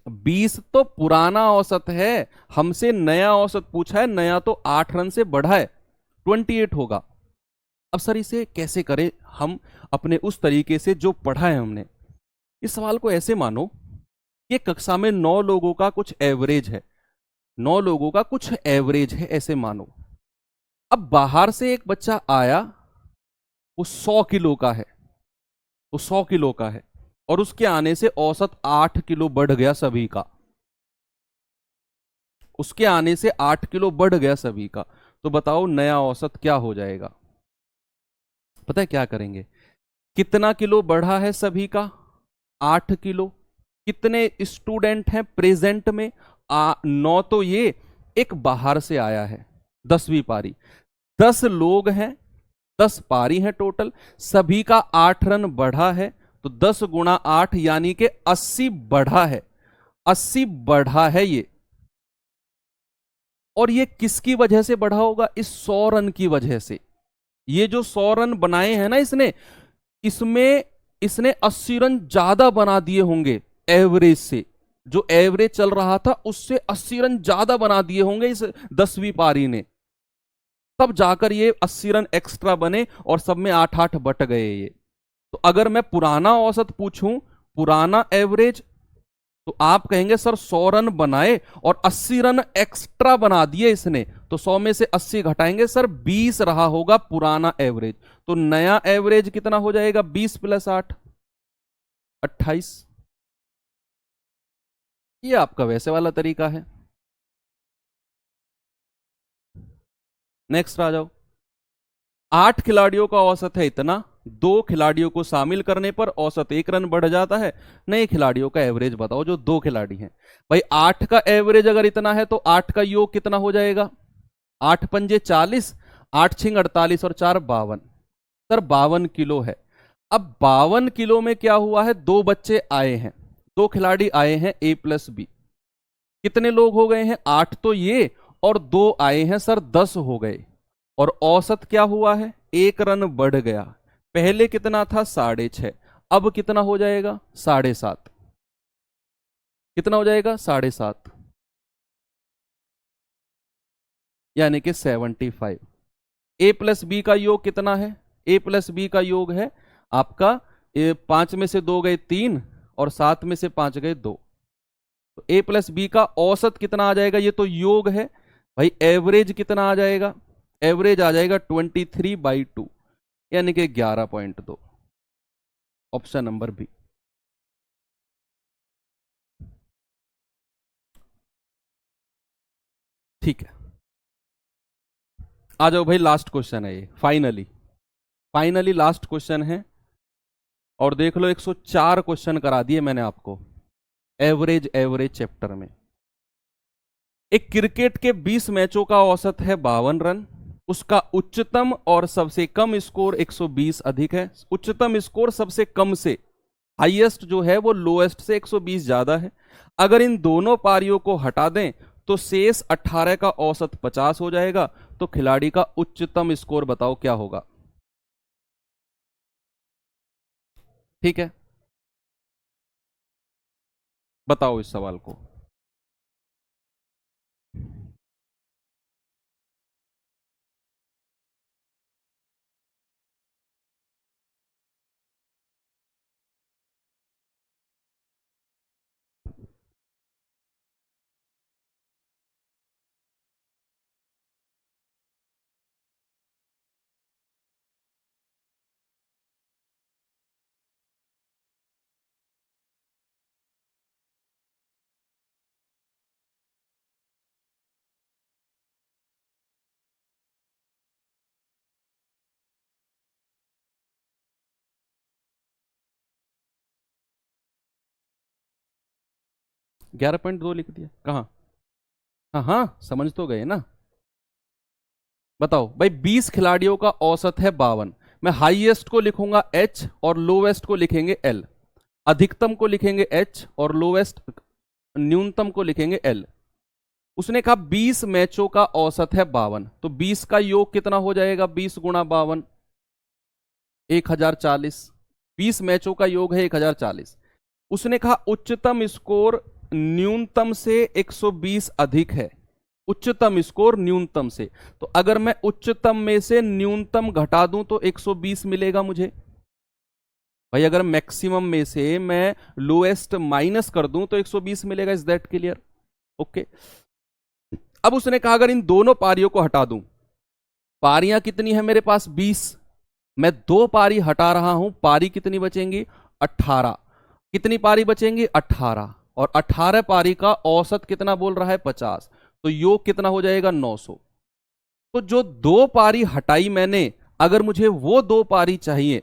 20 तो पुराना औसत है, हमसे नया औसत पूछा है, नया तो 8 रन से बढ़ा है, 28 होगा। अब सर इसे कैसे करें हम अपने उस तरीके से जो पढ़ा है हमने? इस सवाल को ऐसे मानो कि कक्षा में 9 लोगों का कुछ एवरेज है, 9 लोगों का कुछ एवरेज है ऐसे मानो। अब बाहर से एक बच्चा आया, वो 100 किलो का है, वो 100 किलो का है, और उसके आने से औसत 8 किलो बढ़ गया सभी का, उसके आने से 8 किलो बढ़ गया सभी का। तो बताओ नया औसत क्या हो जाएगा? पता है क्या करेंगे? कितना किलो बढ़ा है सभी का? 8 किलो। कितने स्टूडेंट हैं प्रेजेंट में? 9 तो ये, एक बाहर से आया है। 10वीं पारी, 10 लोग हैं, 10 पारी हैं टोटल, सभी का 8 रन बढ़ा है, तो 10 गुणा 8 यानी कि 80 बढ़ा है, 80 बढ़ा है ये। और ये किसकी वजह से बढ़ा होगा? इस 100 रन की वजह से। ये जो 100 रन बनाए हैं ना इसने, इसमें इसने 80 रन ज्यादा बना दिए होंगे एवरेज से, जो एवरेज चल रहा था उससे 80 रन ज्यादा बना दिए होंगे इस 10वीं पारी ने, तब जाकर ये 80 रन एक्स्ट्रा बने और सब में 8-8 बट गए ये। तो अगर मैं पुराना औसत पूछूं, पुराना एवरेज, तो आप कहेंगे सर 100 रन बनाए और 80 रन एक्स्ट्रा बना दिए इसने, तो 100 में से 80 घटाएंगे सर 20 रहा होगा पुराना एवरेज। तो नया एवरेज कितना हो जाएगा? 20 प्लस 8, 28। ये आपका वैसे वाला तरीका है। नेक्स्ट आ जाओ। 8 खिलाड़ियों का औसत है इतना, 2 खिलाड़ियों को शामिल करने पर औसत 1 रन बढ़ जाता है। नए खिलाड़ियों का एवरेज बताओ जो 2 खिलाड़ी हैं। भाई 8 का एवरेज अगर इतना है तो 8 का योग कितना हो जाएगा? 8 पंजे 40, 8 छिंग 48 और 4 52। सर 52 किलो है। अब 52 किलो में क्या हुआ है? 2 बच्चे आए हैं, 2 खिलाड़ी आए हैं a+b। कितने लोग हो गए हैं? 8 तो ये, और 2 आए हैं सर 10 हो गए। और औसत क्या हुआ है? 1 रन बढ़ गया। पहले कितना था? 6.5, अब कितना हो जाएगा? 7.5। कितना हो जाएगा? 7.5, यानी कि 75। a+b का योग कितना है? a+b का योग है आपका 5 में से 2 गए 3 और 7 में से 5 गए 2। तो a+b का औसत कितना आ जाएगा? ये तो योग है भाई। एवरेज कितना आ जाएगा? एवरेज आ जाएगा 23/2, यानी कि 11.2। Option number B. ठीक है, आ जाओ भाई, लास्ट क्वेश्चन है ये, फाइनली फाइनली लास्ट क्वेश्चन है। और देख लो 104 क्वेश्चन करा दिए मैंने आपको एवरेज एवरेज चैप्टर में। एक क्रिकेट के 20 मैचों का औसत है 52 रन, उसका उच्चतम और सबसे कम स्कोर 120 अधिक है। उच्चतम स्कोर सबसे कम से, हाईएस्ट जो है वो लोएस्ट से 120 ज्यादा है। अगर इन दोनों पारियों को हटा दें तो शेष 18 का औसत 50 हो जाएगा। तो खिलाड़ी का उच्चतम स्कोर बताओ क्या होगा? ठीक है, बताओ इस सवाल को। 11.2 लिख दिया कहाँ? हाँ हाँ समझ तो गए ना। बताओ भाई 20 खिलाड़ियों का औसत है 52। मैं हाईएस्ट को लिखूंगा H और लोवेस्ट को लिखेंगे L। अधिकतम को लिखेंगे H और लोवेस्ट न्यूनतम को लिखेंगे L। उसने कहा 20 मैचों का औसत है 52, तो 20 का योग कितना हो जाएगा? 20 गुणा 52 1040। 20 मैचों का योग है 1040। उसने कहा उच्चतम स्कोर न्यूनतम से 120 अधिक है। उच्चतम स्कोर न्यूनतम से, तो अगर मैं उच्चतम में से न्यूनतम घटा दूं तो 120 मिलेगा मुझे। भाई अगर मैक्सिमम में से मैं लोएस्ट माइनस कर दूं तो 120 मिलेगा। Is that clear? ओके। अब उसने कहा अगर इन दोनों पारियों को हटा दूं, पारियां कितनी है मेरे पास? 20। मैं 2 पारी हटा रहा हूं, पारी कितनी बचेंगी? 18। कितनी पारी बचेंगी? 18। और 18 पारी का औसत कितना बोल रहा है? 50। तो योग कितना हो जाएगा? 900। तो जो 2 पारी हटाई मैंने, अगर मुझे वो 2 पारी चाहिए,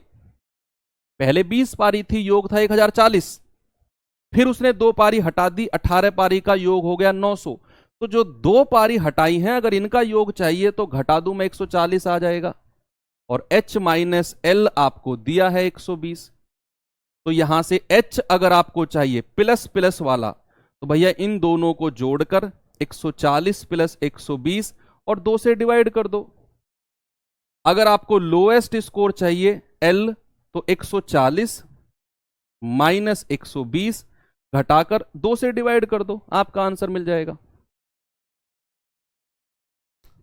पहले 20 पारी थी, योग था 1040, फिर उसने 2 पारी हटा दी, 18 पारी का योग हो गया 900। तो जो 2 पारी हटाई हैं, अगर इनका योग चाहिए तो घटा दूं मैं, 140 आ जाएगा। और H माइनस L आपको दिया है 120। तो यहां से H अगर आपको चाहिए प्लस प्लस वाला, तो भैया इन दोनों को जोड़कर 140 प्लस 120 और 2 से डिवाइड कर दो। अगर आपको लोएस्ट स्कोर चाहिए L, तो 140 माइनस 120 घटाकर 2 से डिवाइड कर दो, आपका आंसर मिल जाएगा।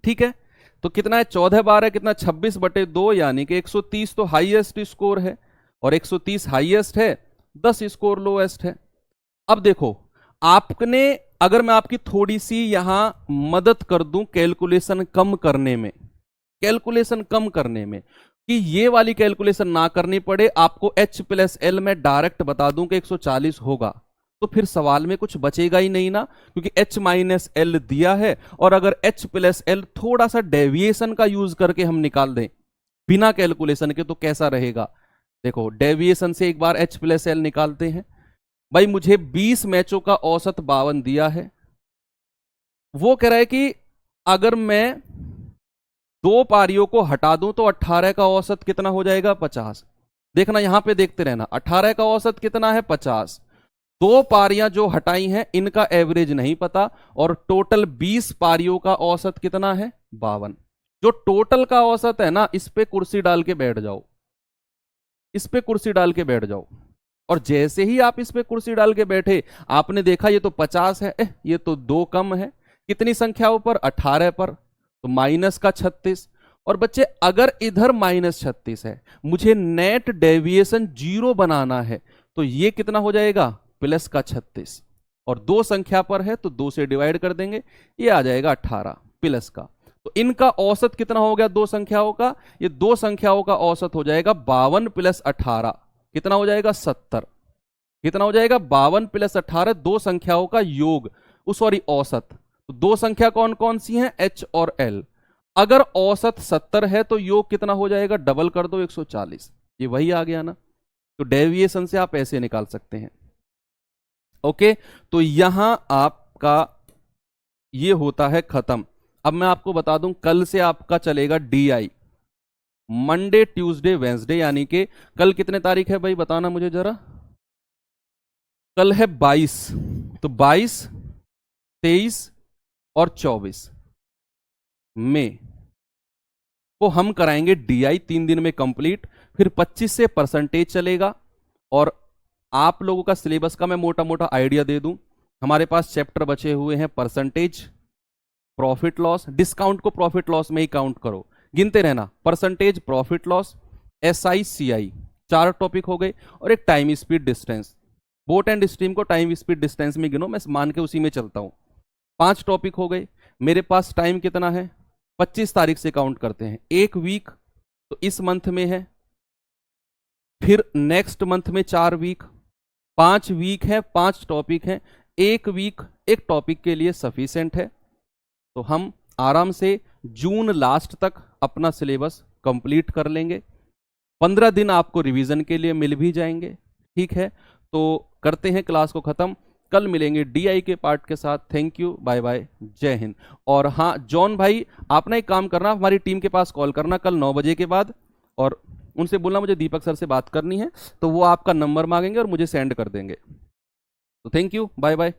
ठीक है, तो कितना है? 14 बार है, कितना? 26/2, यानी कि 130 तो हाईएस्ट स्कोर है और 130 हाईएस्ट है, 10 स्कोर लोएस्ट है। अब देखो आपने, अगर मैं आपकी थोड़ी सी यहां मदद कर दूं कैलकुलेशन कम करने में, कैलकुलेशन कम करने में, कि ये वाली कैलकुलेशन ना करनी पड़े, आपको H प्लस L में डायरेक्ट बता दूं कि 140 होगा, तो फिर सवाल में कुछ बचेगा ही नहीं ना, क्योंकि H माइनस L दिया है। और अगर H प्लस L थोड़ा सा डेविएशन का यूज करके हम निकाल दें बिना कैलकुलेशन के, तो कैसा रहेगा? देखो डेविएशन से एक बार H प्लस L निकालते हैं। भाई मुझे 20 मैचों का औसत 52 दिया है, वो कह रहा है कि अगर मैं 2 पारियों को हटा दूं तो 18 का औसत कितना हो जाएगा? 50। देखना यहां पे देखते रहना, 18 का औसत कितना है? 50। 2 पारियां जो हटाई हैं इनका एवरेज नहीं पता, और टोटल 20 पारियों का औसत कितना है? 52। जो टोटल का औसत है ना, इस पे कुर्सी डाल के बैठ जाओ, इस पे कुर्सी डाल के बैठ जाओ। और जैसे ही आप इस पे कुर्सी डाल के बैठे, आपने देखा ये तो 50 है, ये तो 2 कम है, कितनी संख्याओं पर? 18 पर, तो माइनस का 36। और बच्चे अगर इधर माइनस 36 है, मुझे नेट डेविएशन 0 बनाना है, तो ये कितना हो जाएगा? प्लस का 36। और 2 संख्या पर है तो 2 से डिवाइड कर देंगे, ये आ जाएगा 18 प्लस का। तो इनका औसत कितना हो गया 2 संख्याओं का? ये 2 संख्याओं का औसत हो जाएगा 52 प्लस 18, कितना हो जाएगा? 70। कितना हो जाएगा? 52 प्लस 18, 2 संख्याओं का योग, सॉरी औसत। तो 2 संख्या कौन कौन सी हैं? H और L। अगर औसत 70 है तो योग कितना हो जाएगा? डबल कर दो, 140। ये वही आ गया ना। तो डेविएशन से आप ऐसे निकाल सकते हैं। ओके, तो यहां आपका ये होता है खत्म। अब मैं आपको बता दूं, कल से आपका चलेगा DI, मंडे ट्यूसडे वेंसडे, यानी कि कल कितने तारीख है भाई बताना मुझे जरा? कल है 22, तो 22, 23 और 24 में को हम कराएंगे DI 3 दिन में कंप्लीट। फिर 25 से परसेंटेज चलेगा। और आप लोगों का सिलेबस का मैं मोटा मोटा आइडिया दे दूं, हमारे पास चैप्टर बचे हुए हैं परसेंटेज, प्रॉफिट लॉस, डिस्काउंट को प्रॉफिट लॉस में ही काउंट करो, गिनते रहना, percentage, profit loss, SI CI, 4 topic हो गए। और एक time speed distance, boat and stream को टाइम स्पीड डिस्टेंस में गिनो, मैं मान के उसी में चलता हूं। 5 टॉपिक हो गए। मेरे पास टाइम कितना है? 25 तारीख से काउंट करते हैं, 1 वीक तो इस मंथ में है, फिर नेक्स्ट मंथ में 4 वीक, 5 वीक है, 5 टॉपिक हैं, 1 वीक एक टॉपिक के लिए सफिशिएंट है। तो हम आराम से जून लास्ट तक अपना सिलेबस कंप्लीट कर लेंगे। 15 दिन आपको रिवीजन के लिए मिल भी जाएंगे। ठीक है, तो करते हैं क्लास को खत्म। कल मिलेंगे DI के पार्ट के साथ। थैंक यू, बाय बाय, जय हिंद। और हाँ जॉन भाई, आप ना एक काम करना, हमारी टीम के पास कॉल करना कल 9 बजे के बाद, और उनसे बोलना मुझे दीपक सर से बात करनी है, तो वो आपका नंबर मांगेंगे और मुझे सेंड कर देंगे। तो थैंक यू, बाय बाय।